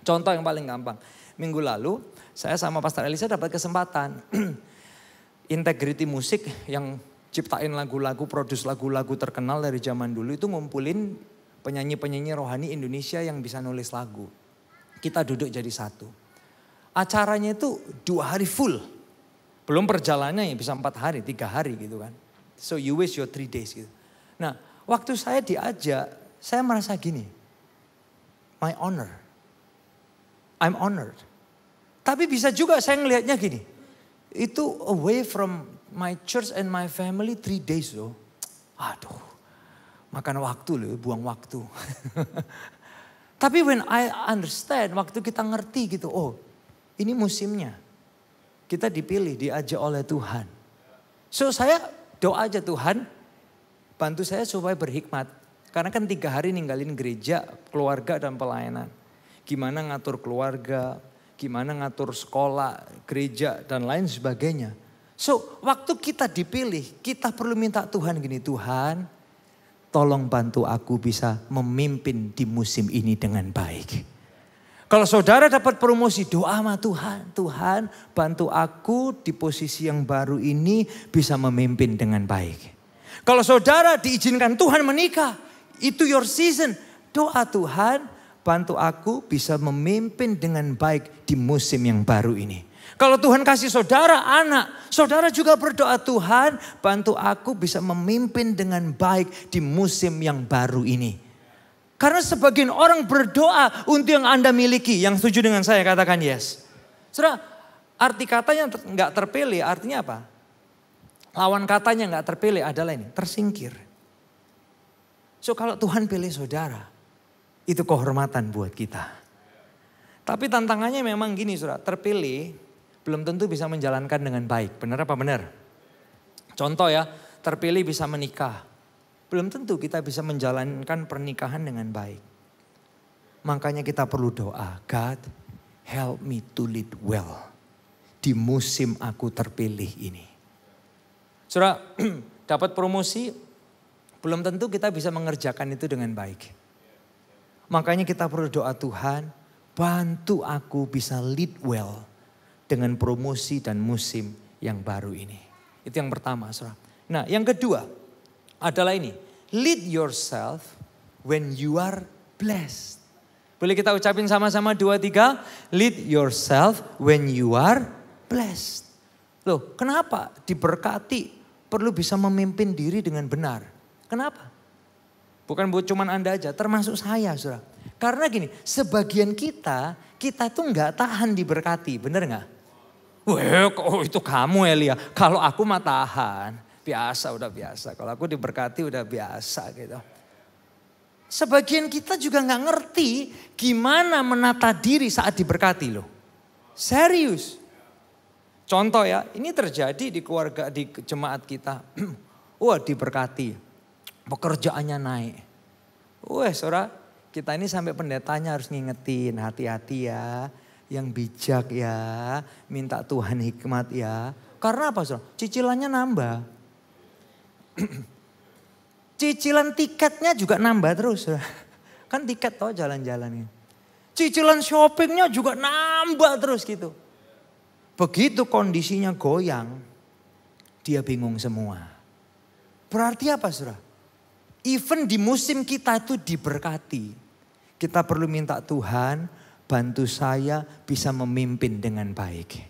Contoh yang paling gampang, minggu lalu saya sama Pastor Elisa dapat kesempatan Integrity Musik yang ciptain lagu-lagu, produce lagu-lagu terkenal dari zaman dulu itu ngumpulin penyanyi-penyanyi rohani Indonesia yang bisa nulis lagu. Kita duduk jadi satu. Acaranya itu 2 hari full, belum perjalanannya ya bisa 4 hari, 3 hari gitu kan. So you waste your 3 days gitu. Nah, waktu saya diajak, saya merasa gini, my honor, I'm honored. Tapi bisa juga saya ngelihatnya gini, itu away from my church and my family 3 days loh. Aduh, makan waktu loh, buang waktu. Tapi when I understand, waktu kita ngerti gitu, oh ini musimnya. Kita dipilih, diajak oleh Tuhan. So saya doa aja Tuhan, bantu saya supaya berhikmat. Karena kan 3 hari ninggalin gereja, keluarga dan pelayanan. Gimana ngatur keluarga, gimana ngatur sekolah, gereja dan lain sebagainya. So waktu kita dipilih, kita perlu minta Tuhan gini, Tuhan tolong bantu aku bisa memimpin di musim ini dengan baik. Kalau saudara dapat promosi, doa sama Tuhan. Tuhan bantu aku di posisi yang baru ini bisa memimpin dengan baik. Kalau saudara diizinkan Tuhan menikah, itu your season. Doa Tuhan, bantu aku bisa memimpin dengan baik di musim yang baru ini. Kalau Tuhan kasih saudara anak, saudara juga berdoa Tuhan, bantu aku bisa memimpin dengan baik di musim yang baru ini. Karena sebagian orang berdoa untuk yang Anda miliki, yang setuju dengan saya katakan yes. Saudara, arti katanya nggak terpilih, artinya apa? Lawan katanya nggak terpilih adalah ini, tersingkir. So kalau Tuhan pilih saudara, itu kehormatan buat kita. Tapi tantangannya memang gini saudara, terpilih belum tentu bisa menjalankan dengan baik. Benar apa benar? Contoh ya, terpilih bisa menikah. Belum tentu kita bisa menjalankan pernikahan dengan baik. Makanya kita perlu doa, God help me to lead well di musim aku terpilih ini. Saudara, dapat promosi, belum tentu kita bisa mengerjakan itu dengan baik. Makanya kita perlu doa Tuhan, bantu aku bisa lead well dengan promosi dan musim yang baru ini. Itu yang pertama, saudara. Nah, yang kedua adalah ini, lead yourself when you are blessed. Boleh kita ucapin sama-sama 2, 3, lead yourself when you are blessed. Loh, kenapa diberkati perlu bisa memimpin diri dengan benar? Kenapa? Bukan buat cuman Anda aja, termasuk saya saudara. Karena gini, sebagian kita tuh nggak tahan diberkati, bener nggak? Wah, kok itu kamu Elia? Kalau aku mah tahan, udah biasa. Kalau aku diberkati udah biasa gitu. Sebagian kita juga nggak ngerti gimana menata diri saat diberkati loh. Serius. Contoh ya, ini terjadi di keluarga, di jemaat kita. Wah diberkati, pekerjaannya naik. Wah saudara, kita ini sampai pendetanya harus ngingetin, hati-hati ya. Yang bijak ya, minta Tuhan hikmat ya. Karena apa saudara? Cicilannya nambah. Cicilan tiketnya juga nambah terus. Saudara. Kan tiket toh jalan-jalannya. Cicilan shoppingnya juga nambah terus gitu. Begitu kondisinya goyang, dia bingung semua. Berarti apa saudara? Even di musim kita itu diberkati. Kita perlu minta Tuhan, bantu saya bisa memimpin dengan baik.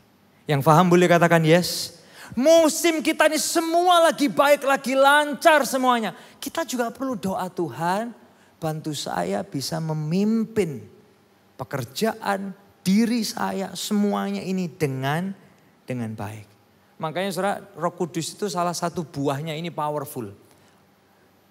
Yang paham boleh katakan yes. Musim kita ini semua lagi baik, lagi lancar semuanya. Kita juga perlu doa, Tuhan bantu saya bisa memimpin pekerjaan, diri saya, semuanya ini dengan baik. Makanya saudara, Roh Kudus itu salah satu buahnya ini powerful.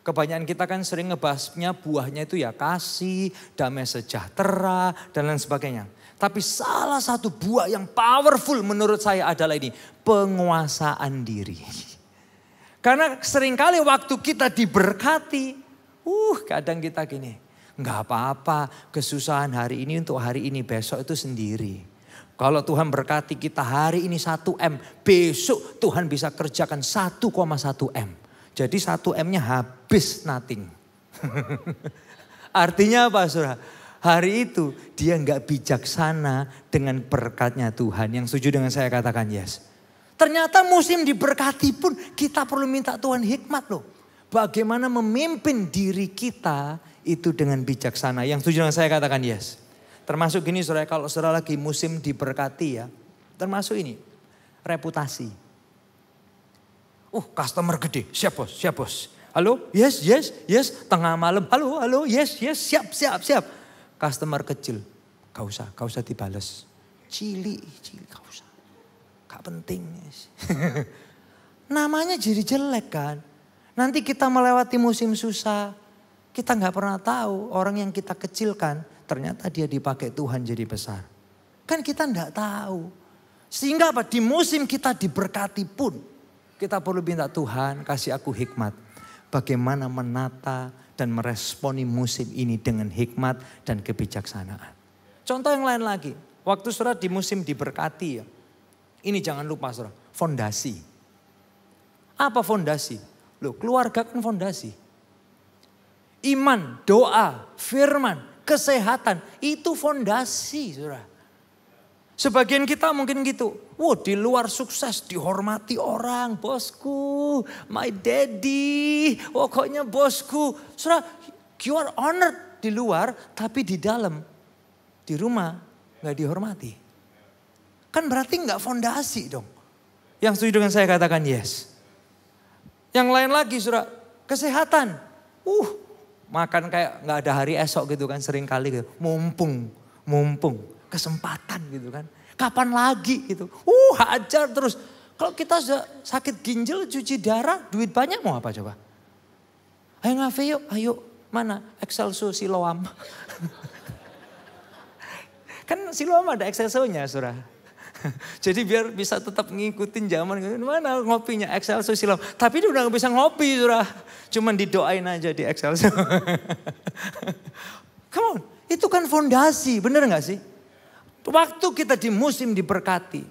Kebanyakan kita kan sering ngebahasnya buahnya itu ya kasih, damai sejahtera, dan lain sebagainya. Tapi salah satu buah yang powerful menurut saya adalah ini, penguasaan diri. Karena seringkali waktu kita diberkati, kadang kita gini, nggak apa-apa kesusahan hari ini untuk hari ini, besok itu sendiri. Kalau Tuhan berkati kita hari ini 1M, besok Tuhan bisa kerjakan 1,1 M. Jadi 1 M-nya habis nothing. Artinya apa saudara? Hari itu dia nggak bijaksana dengan berkatnya Tuhan. Yang setuju dengan saya katakan yes. Ternyata musim diberkati pun kita perlu minta Tuhan hikmat loh. Bagaimana memimpin diri kita itu dengan bijaksana. Yang setuju dengan saya katakan yes. Termasuk gini saudara, kalau saudara lagi musim diberkati ya. Termasuk ini, reputasi. Customer gede, siap bos. Halo, yes, tengah malam, halo, yes, siap. Customer kecil, gak usah dibales. Cili, gak usah. Gak penting. Namanya jadi jelek kan. Nanti kita melewati musim susah, kita gak pernah tahu orang yang kita kecilkan, ternyata dia dipakai Tuhan jadi besar. Kan kita gak tahu. Sehingga apa, di musim kita diberkati pun, kita perlu minta Tuhan kasih aku hikmat. Bagaimana menata dan meresponi musim ini dengan hikmat dan kebijaksanaan. Contoh yang lain lagi. Waktu saudara di musim diberkati ya. Ini jangan lupa saudara. Fondasi. Apa fondasi? Loh, keluarga kan fondasi. Iman, doa, firman, kesehatan. Itu fondasi saudara. Sebagian kita mungkin gitu. Di luar sukses dihormati orang. Bosku, my daddy. Pokoknya bosku. Saudara, you are honored di luar. Tapi di dalam, di rumah gak dihormati. Kan berarti gak fondasi dong. Yang setuju dengan saya katakan yes. Yang lain lagi saudara, kesehatan. Makan kayak gak ada hari esok gitu kan sering kali gitu. Mumpung. Kesempatan gitu kan. Kapan lagi gitu. Hajar terus. Kalau kita sudah sakit ginjal, cuci darah, duit banyak mau apa coba? Ayo ngafe yuk, ayo. Mana? Excelso Siloam. Kan Siloam ada Excelso-nya saudara. Jadi biar bisa tetap ngikutin zaman. Mana ngopinya Excelso Siloam. Tapi dia udah gak bisa ngopi saudara. Cuman didoain aja di Excelso. Come on. Itu kan fondasi, bener gak sih? Waktu kita di musim diberkati,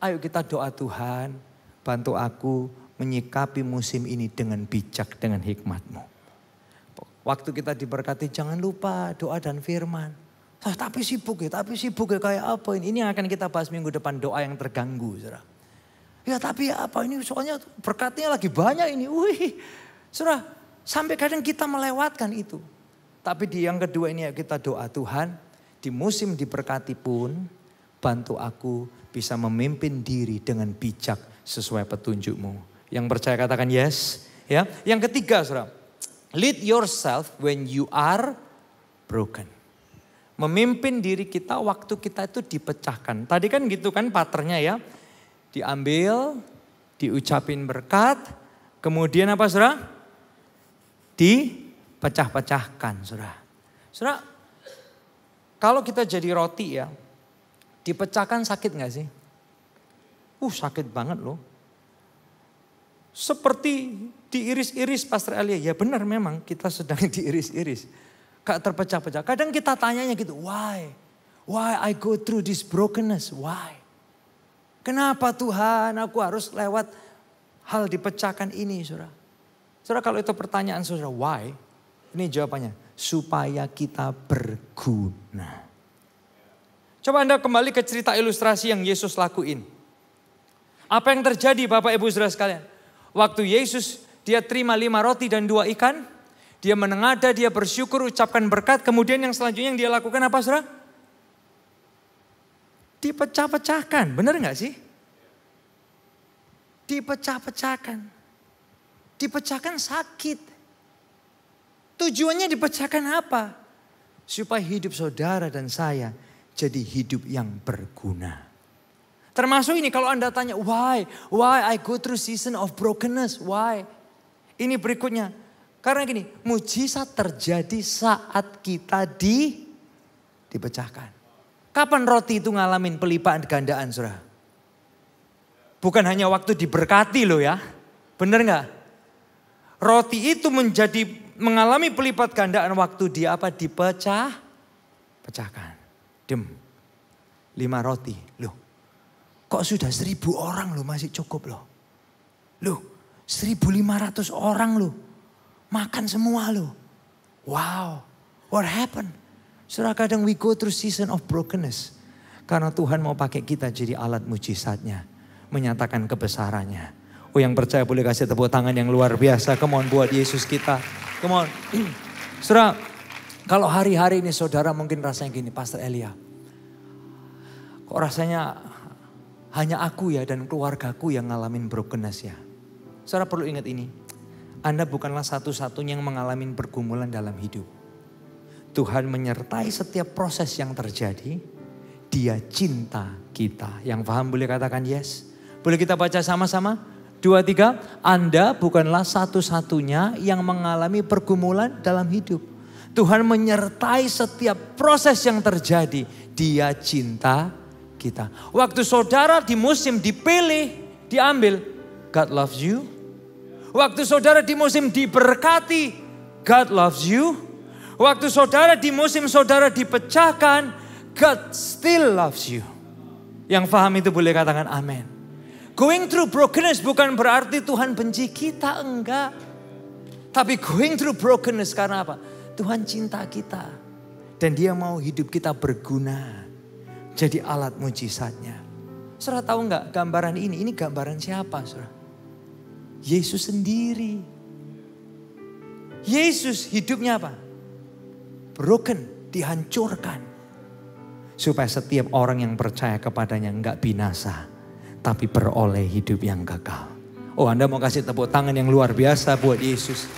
ayo kita doa Tuhan, bantu aku menyikapi musim ini dengan bijak, dengan hikmat-Mu. Waktu kita diberkati jangan lupa doa dan firman. Tapi sibuk ya kayak apa ini? Ini yang akan kita bahas minggu depan, doa yang terganggu. Saudara. Ya tapi apa ini soalnya berkatnya lagi banyak ini. Saudara, sampai kadang kita melewatkan itu. Tapi di yang kedua ini ya kita doa Tuhan. Di musim diberkati pun bantu aku bisa memimpin diri dengan bijak sesuai petunjuk-Mu. Yang percaya katakan yes. Ya. Yang ketiga saudara, lead yourself when you are broken. Memimpin diri kita waktu kita itu dipecahkan. Tadi kan gitu kan patternnya ya. Diambil, diucapin berkat, kemudian apa saudara? Dipecah-pecahkan saudara. Saudara, kalau kita jadi roti ya, dipecahkan sakit gak sih? Sakit banget loh. Seperti diiris-iris Pastor Elia. Ya benar memang kita sedang diiris-iris. Gak terpecah-pecah. Kadang kita tanyanya gitu, why? Why I go through this brokenness? Why? Kenapa Tuhan aku harus lewat hal dipecahkan ini saudara? Saudara kalau itu pertanyaan saudara, why? Ini jawabannya. Supaya kita berguna. Coba Anda kembali ke cerita ilustrasi yang Yesus lakuin. Apa yang terjadi Bapak Ibu Saudara sekalian? Waktu Yesus dia terima 5 roti dan 2 ikan. Dia menengadah, dia bersyukur, ucapkan berkat. Kemudian yang selanjutnya yang dia lakukan apa saudara? Dipecah-pecahkan, benar nggak sih? Dipecah-pecahkan. Dipecahkan sakit. Tujuannya dipecahkan apa? Supaya hidup saudara dan saya jadi hidup yang berguna. Termasuk ini kalau Anda tanya, why I go through season of brokenness, why? Ini berikutnya. Karena gini, mujizat terjadi saat kita dipecahkan. Kapan roti itu ngalamin pelipaan gandaan, saudara? Bukan hanya waktu diberkati loh ya. Benar nggak? Roti itu mengalami pelipat gandaan waktu dia dipecahkan. 5 roti. Loh, kok sudah 1.000 orang loh masih cukup loh. Loh, 1.500 orang loh. Makan semua loh. Wow, what happened? Saudara, kadang we go through season of brokenness. Karena Tuhan mau pakai kita jadi alat mujizatnya. Menyatakan kebesarannya. Oh, yang percaya boleh kasih tepuk tangan yang luar biasa. Come on, buat Yesus kita. Come on. Saudara, kalau hari-hari ini saudara mungkin rasanya gini, Pastor Elia. Kok rasanya hanya aku ya dan keluargaku yang ngalamin brokenness ya. Saudara perlu ingat ini. Anda bukanlah satu-satunya yang mengalami pergumulan dalam hidup. Tuhan menyertai setiap proses yang terjadi. Dia cinta kita. Yang paham boleh katakan yes. Boleh kita baca sama-sama? 2, 3. Anda bukanlah satu-satunya yang mengalami pergumulan dalam hidup. Tuhan menyertai setiap proses yang terjadi. Dia cinta kita. Waktu saudara di musim dipilih, diambil, God loves you. Waktu saudara di musim diberkati, God loves you. Waktu saudara di musim saudara dipecahkan, God still loves you. Yang paham itu boleh katakan amin. Going through brokenness bukan berarti Tuhan benci kita, enggak. Tapi going through brokenness karena apa? Tuhan cinta kita. Dan dia mau hidup kita berguna. Jadi alat mujizatnya. Saudara tahu enggak gambaran ini? Ini gambaran siapa, saudara? Yesus sendiri. Yesus hidupnya apa? Broken, dihancurkan. Supaya setiap orang yang percaya kepadanya enggak binasa. Tapi beroleh hidup yang kekal. Oh, Anda mau kasih tepuk tangan yang luar biasa buat Yesus.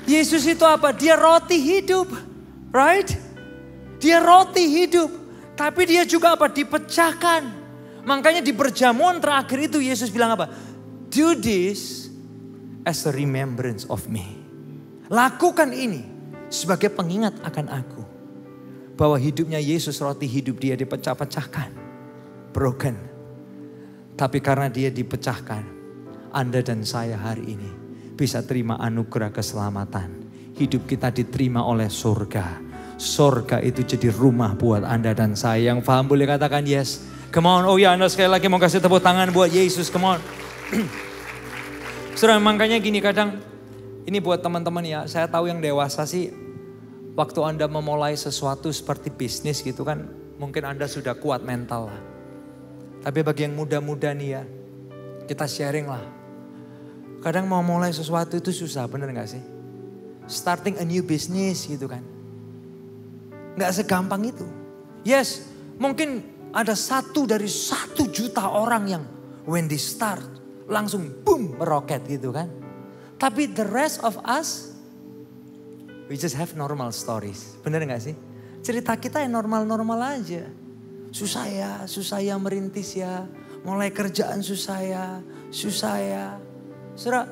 Yesus itu apa? Dia roti hidup. Right? Dia roti hidup. Tapi dia juga apa? Dipecahkan. Makanya di perjamuan terakhir itu Yesus bilang apa? Do this as a remembrance of me. Lakukan ini sebagai pengingat akan aku. Bahwa hidupnya Yesus, roti hidup dia dipecah-pecahkan. Broken. Tapi karena dia dipecahkan, Anda dan saya hari ini bisa terima anugerah keselamatan. Hidup kita diterima oleh surga. Surga itu jadi rumah buat Anda dan saya. Yang paham boleh katakan yes. Come on, oh ya, Anda sekali lagi mau kasih tepuk tangan buat Yesus, come on. Saudara, makanya gini kadang, ini buat teman-teman ya, saya tahu yang dewasa sih, waktu Anda memulai sesuatu seperti bisnis gitu kan, mungkin Anda sudah kuat mental lah. Tapi bagi yang muda-muda nih ya, kita sharing lah. Kadang mau mulai sesuatu itu susah, bener gak sih? Starting a new business gitu kan. Gak segampang itu. Yes, mungkin ada 1 dari 1 juta orang yang when they start, langsung boom meroket gitu kan. Tapi the rest of us, we just have normal stories. Bener gak sih? Cerita kita yang normal-normal aja. Susah ya merintis ya. Mulai kerjaan susah ya. Saudara,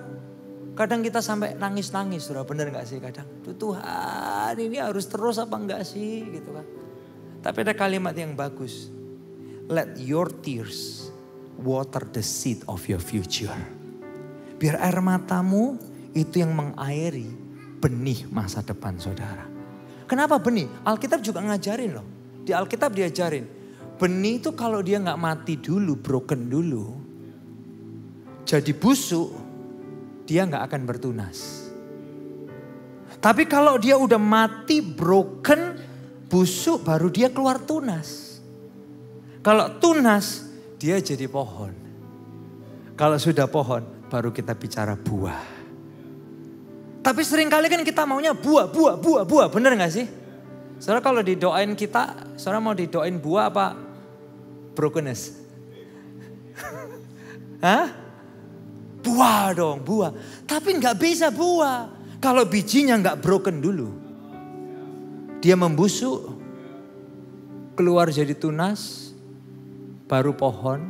kadang kita sampai nangis-nangis, saudara, bener gak sih kadang? Tuhan, ini harus terus apa enggak sih gitu kan. Tapi ada kalimat yang bagus. Let your tears water the seed of your future. Biar air matamu itu yang mengairi benih masa depan saudara. Kenapa benih? Alkitab juga ngajarin loh. Di Alkitab diajarin. Benih itu kalau dia gak mati dulu, broken dulu. Jadi busuk, dia gak akan bertunas. Tapi kalau dia udah mati, broken, busuk, baru dia keluar tunas. Kalau tunas, dia jadi pohon. Kalau sudah pohon, baru kita bicara buah. Tapi seringkali kan kita maunya buah, bener gak sih? Saudara kalau didoain kita, saudara mau didoain buah apa brokenness? Hah? Buah dong, buah. Tapi nggak bisa buah kalau bijinya nggak broken dulu. Dia membusuk, keluar jadi tunas, baru pohon,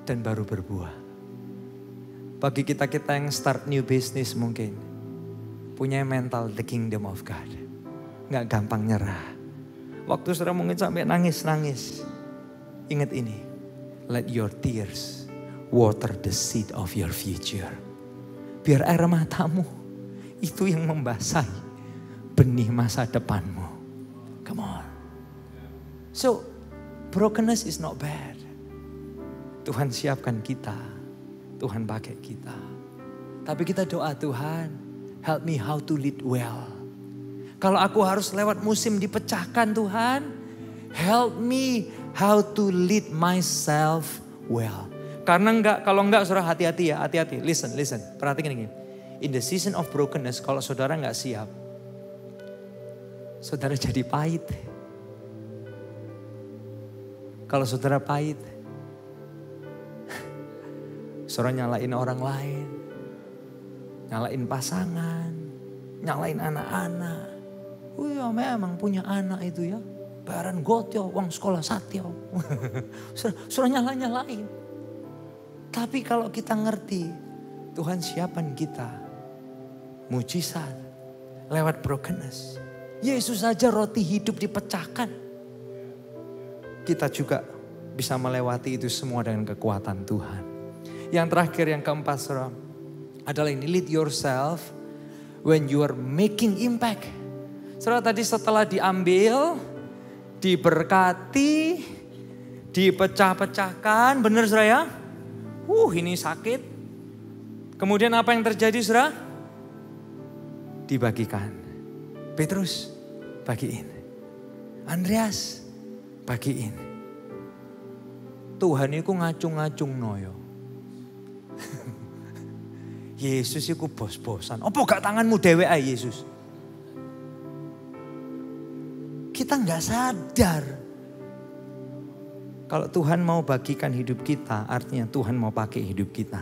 dan baru berbuah. Bagi kita-kita yang start new business mungkin, punya mental the kingdom of God. Nggak gampang nyerah. Waktu saudara mungkin sampai nangis-nangis. Ingat ini, let your tears water the seed of your future. Biar air matamu itu yang membasahi benih masa depanmu. Come on. So, brokenness is not bad. Tuhan siapkan kita. Tuhan pakai kita. Tapi kita doa, Tuhan, help me how to lead well. Kalau aku harus lewat musim dipecahkan, Tuhan, help me how to lead myself well. Karena kalau enggak saudara hati-hati ya, hati-hati. Listen. Perhatikan ini. In the season of brokenness, kalau saudara enggak siap, saudara jadi pahit. Kalau saudara pahit, saudara nyalain orang lain, nyalain pasangan, nyalain anak-anak. Wih, memang punya anak itu ya. Bayaran gotyo, uang sekolah satyo. Saudara nyalain. Tapi kalau kita ngerti, Tuhan siapkan kita mujizat lewat brokenness. Yesus saja roti hidup dipecahkan. Kita juga bisa melewati itu semua dengan kekuatan Tuhan. Yang terakhir, yang keempat saudara, adalah ini, lead yourself when you are making impact. Saudara tadi setelah diambil, diberkati, dipecah-pecahkan, benar saudara ya? Ini sakit. Kemudian apa yang terjadi saudara? Dibagikan. Petrus bagiin. Andreas bagiin. Tuhan itu ngacung-ngacung noyo. Yesus itu bos-bosan. Apa gak tanganmu dewe ae Yesus? Kita gak sadar. Kalau Tuhan mau bagikan hidup kita, artinya Tuhan mau pakai hidup kita.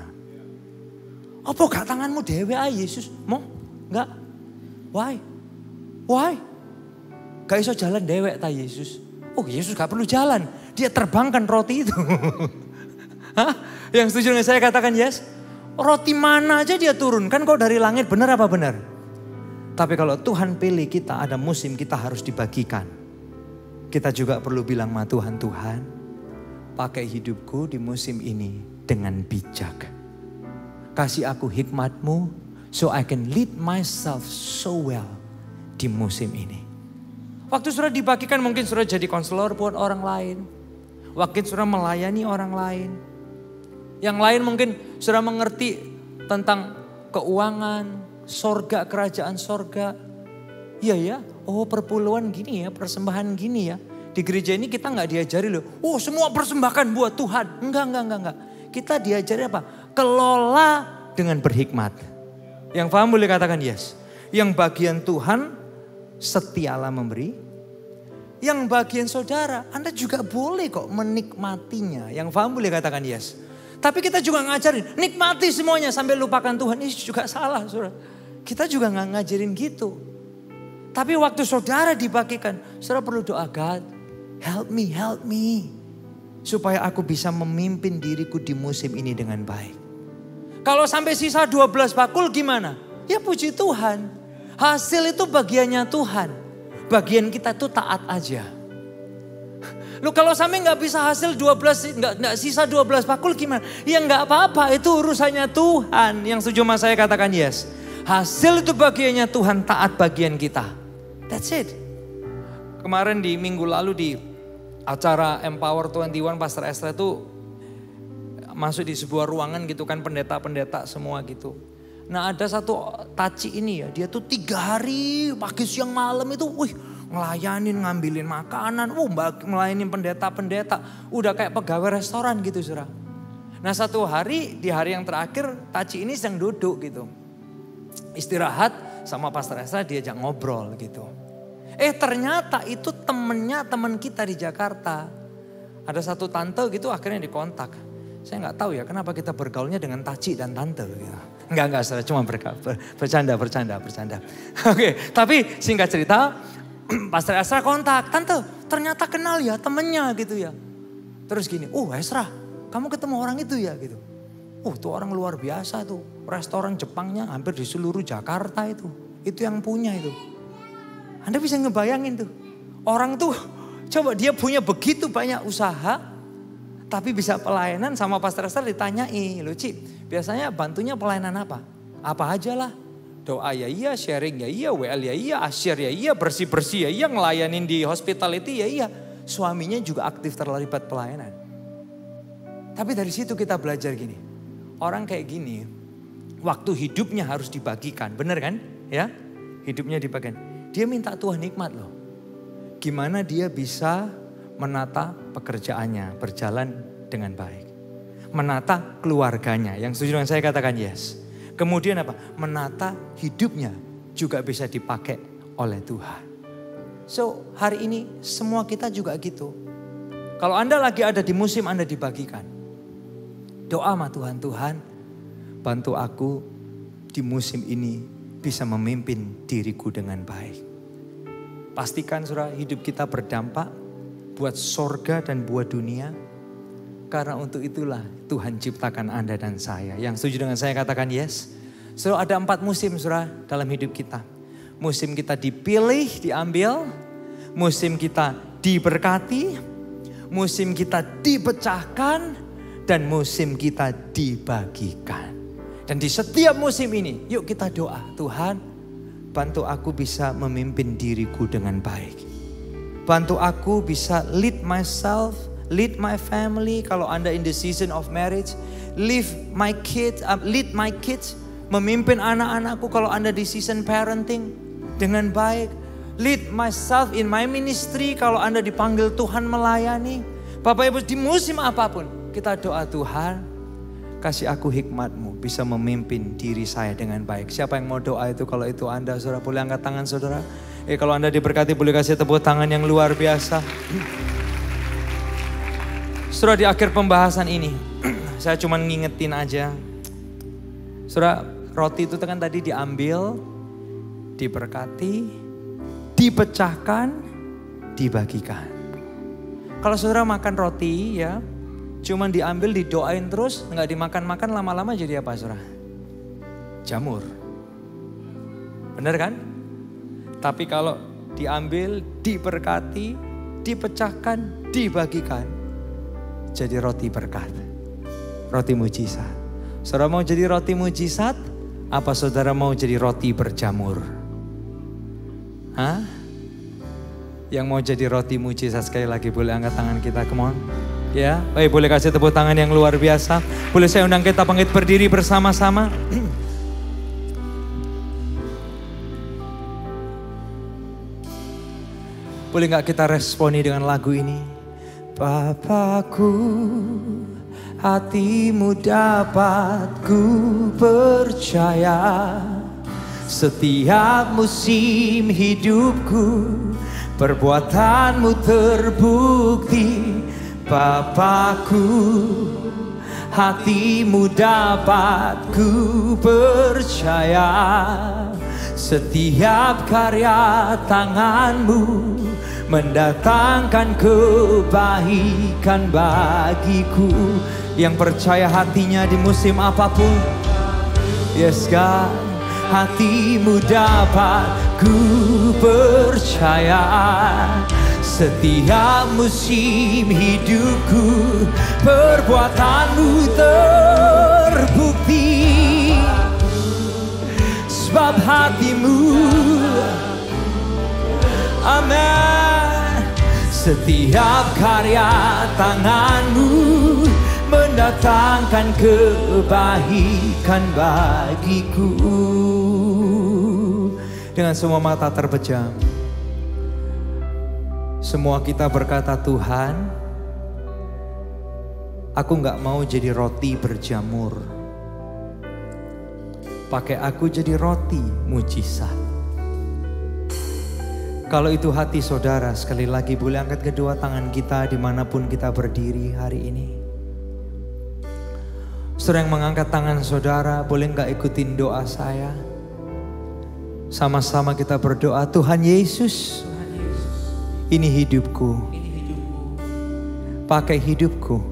Apa gak tanganmu dewe ae Yesus? Mau? Enggak? Why? Gak iso jalan dewek ta Yesus? Oh Yesus gak perlu jalan. Dia terbangkan roti itu. Hah? Yang setuju dengan saya katakan yes. Roti mana aja dia turunkan kok dari langit, benar apa benar? Tapi kalau Tuhan pilih kita, ada musim kita harus dibagikan. Kita juga perlu bilang sama Tuhan, Tuhan pakai hidupku di musim ini dengan bijak. Kasih aku hikmat-Mu so I can lead myself so well di musim ini. Waktu saudara dibagikan mungkin saudara jadi konselor buat orang lain. Waktu saudara melayani orang lain. Yang lain mungkin saudara mengerti tentang keuangan, sorga, kerajaan sorga. Iya ya, oh perpuluhan gini ya, persembahan gini ya. Di gereja ini kita gak diajari loh, oh semua persembahkan buat Tuhan. Enggak. Kita diajari apa? Kelola dengan berhikmat. Yang paham boleh katakan yes. Yang bagian Tuhan setialah memberi. Yang bagian saudara, Anda juga boleh kok menikmatinya. Yang paham boleh katakan yes. Tapi kita juga ngajarin, nikmati semuanya sampai lupakan Tuhan. Ini juga salah saudara. Kita juga gak ngajarin gitu. Tapi waktu saudara dibagikan, saudara perlu doa, God, help me. Supaya aku bisa memimpin diriku di musim ini dengan baik. Kalau sampai sisa 12 bakul gimana? Ya puji Tuhan. Hasil itu bagiannya Tuhan. Bagian kita tuh taat aja. Lu kalau sampai gak bisa hasil 12, gak sisa 12 bakul gimana? Ya gak apa-apa, itu urusannya Tuhan. Yang setuju sama saya katakan yes. Hasil itu bagiannya Tuhan, taat bagian kita. That's it. Kemarin di minggu lalu di acara Empower 21, Pastor Estra itu masuk di sebuah ruangan gitu kan, pendeta-pendeta semua gitu. Nah ada satu taci ini ya, dia tuh 3 hari pagi siang malam itu ngelayanin, ngambilin makanan, melayanin pendeta-pendeta. Udah kayak pegawai restoran gitu saudara. Nah satu hari, di hari yang terakhir taci ini sedang duduk gitu. Istirahat sama Pastor Esra diajak ngobrol gitu. Ternyata itu teman kita di Jakarta. Ada satu tante gitu akhirnya dikontak. Saya nggak tahu ya kenapa kita bergaulnya dengan taci dan tante gitu. Enggak, saudara, cuma bercanda. Oke, tapi singkat cerita, Pastor Esra kontak, tante ternyata kenal ya temennya gitu ya. Terus gini, Esra, kamu ketemu orang itu ya gitu. Tuh orang luar biasa tuh, restoran Jepangnya hampir di seluruh Jakarta itu yang punya itu. Anda bisa ngebayangin tuh, orang tuh coba dia punya begitu banyak usaha. Tapi bisa pelayanan sama Pastor Esther ditanyai, loh Ci, biasanya bantunya pelayanan apa? Apa aja lah. Doa ya iya, sharing ya iya, WL ya iya, asyir ya iya, bersih-bersih ya iya, ngelayanin di hospitality ya iya. Suaminya juga aktif terlibat pelayanan. Tapi dari situ kita belajar gini, orang kayak gini, waktu hidupnya harus dibagikan, bener kan? Ya, hidupnya dibagikan. Dia minta Tuhan nikmat loh. Gimana dia bisa menata pekerjaannya berjalan dengan baik. Menata keluarganya, yang setuju dengan saya katakan yes. Kemudian apa? Menata hidupnya juga bisa dipakai oleh Tuhan. So hari ini semua kita juga gitu. Kalau Anda lagi ada di musim Anda dibagikan. Doa sama Tuhan, Tuhan bantu aku di musim ini bisa memimpin diriku dengan baik. Pastikan saudara hidup kita berdampak buat sorga dan buat dunia. Karena untuk itulah Tuhan ciptakan Anda dan saya. Yang setuju dengan saya katakan yes. So ada 4 musim saudara dalam hidup kita. Musim kita dipilih, diambil. Musim kita diberkati. Musim kita dipecahkan. Dan musim kita dibagikan. Dan di setiap musim ini yuk kita doa. Tuhan bantu aku bisa memimpin diriku dengan baik. Bantu aku bisa lead myself, lead my family. Kalau Anda in the season of marriage, lead my kids, memimpin anak-anakku. Kalau Anda di season parenting dengan baik, lead myself in my ministry. Kalau Anda dipanggil Tuhan melayani, Bapak Ibu di musim apapun, kita doa Tuhan, kasih aku hikmat-Mu bisa memimpin diri saya dengan baik. Siapa yang mau doa itu? Kalau itu Anda, saudara, boleh angkat tangan saudara. Kalau Anda diberkati boleh kasih tepuk tangan yang luar biasa. Saudara di akhir pembahasan ini, saya cuma ngingetin aja. Saudara roti itu kan tadi diambil, diberkati, dipecahkan, dibagikan. Kalau saudara makan roti ya, cuma diambil didoain terus, nggak dimakan-makan lama-lama jadi apa saudara? Jamur. Bener kan? Tapi kalau diambil, diberkati, dipecahkan, dibagikan. Jadi roti berkat. Roti mujizat. Saudara mau jadi roti mujizat? Apa saudara mau jadi roti berjamur? Hah? Yang mau jadi roti mujizat sekali lagi boleh angkat tangan kita, come on. Ya, baik boleh kasih tepuk tangan yang luar biasa. Boleh saya undang kita bangkit berdiri bersama-sama. Boleh gak kita responi dengan lagu ini? Bapakku, hatimu dapat ku percaya. Setiap musim hidupku, perbuatanmu terbukti. Bapakku, hatimu dapat ku percaya. Setiap karya tanganmu mendatangkan kebaikan bagiku. Yang percaya hatinya di musim apapun, yes God, hatimu dapat ku percaya. Setiap musim hidupku, perbuatanmu terbukti. Sebab hatimu, amin. Setiap karya tanganmu mendatangkan kebaikan bagiku. Dengan semua mata terpejam, semua kita berkata, Tuhan, aku gak mau jadi roti berjamur. Pakai aku jadi roti mujizat. Kalau itu hati saudara, sekali lagi boleh angkat kedua tangan kita dimanapun kita berdiri hari ini. Saudara yang mengangkat tangan saudara, boleh gak ikutin doa saya? Sama-sama kita berdoa, Tuhan Yesus, ini hidupku. Pakai hidupku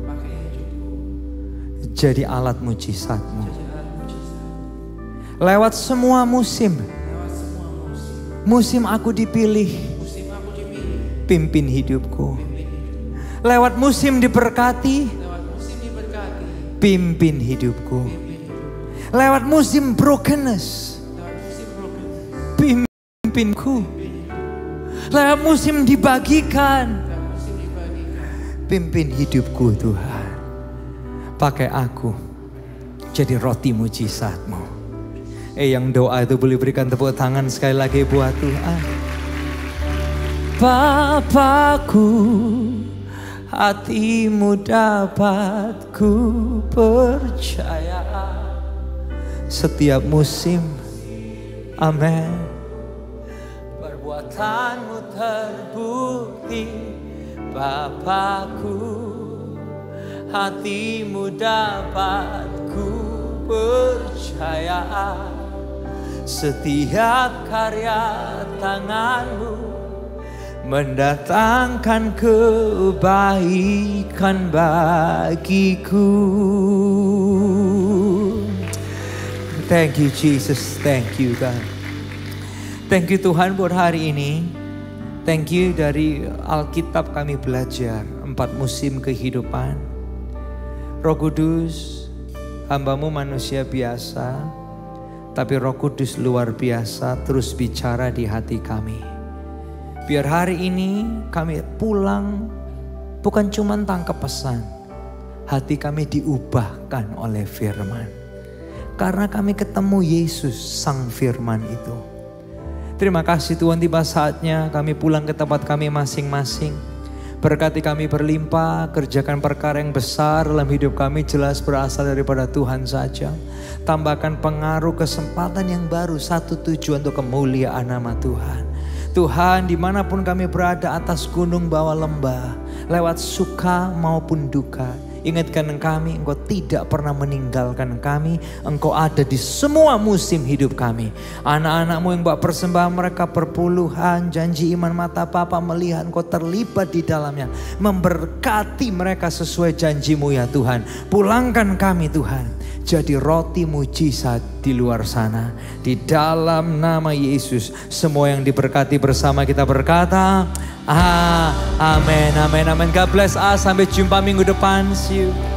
jadi alat mujizat-Mu. Lewat semua musim aku dipilih, pimpin hidupku. Lewat musim diberkati, pimpin hidupku. Lewat musim brokenness, pimpinku. Lewat musim dibagikan, pimpin hidupku Tuhan. Pakai aku jadi roti mujizat-Mu. Yang doa itu boleh berikan tepuk tangan sekali lagi buat Tuhan. Bapakku, hati-Mu dapat ku percaya. Setiap musim, amin. Perbuatan-Mu terbukti. Bapakku, hati-Mu dapat ku percaya. Setiap karya tangan-Mu mendatangkan kebaikan bagiku. Thank you Jesus, thank you God. Thank you Tuhan buat hari ini. Thank you dari Alkitab kami belajar 4 musim kehidupan. Roh Kudus, hamba-Mu manusia biasa, tapi Roh Kudus luar biasa terus bicara di hati kami. Biar hari ini kami pulang bukan cuma tangkap pesan. Hati kami diubahkan oleh firman. Karena kami ketemu Yesus sang firman itu. Terima kasih Tuhan, tiba saatnya kami pulang ke tempat kami masing-masing. Berkati kami berlimpah, kerjakan perkara yang besar dalam hidup kami, jelas berasal daripada Tuhan saja. Tambahkan pengaruh, kesempatan yang baru, satu tujuan untuk kemuliaan nama Tuhan. Tuhan, dimanapun kami berada, atas gunung bawah lembah, lewat suka maupun duka, ingatkan kami, Engkau tidak pernah meninggalkan kami. Engkau ada di semua musim hidup kami. Anak-anak-Mu yang bawa persembahan mereka perpuluhan, janji iman mata Bapa melihat Engkau terlibat di dalamnya. Memberkati mereka sesuai janji-Mu ya Tuhan. Pulangkan kami Tuhan, jadi roti mujizat di luar sana. Di dalam nama Yesus, semua yang diberkati bersama kita berkata, amin, amin, amin. God bless us. Sampai jumpa minggu depan. See you.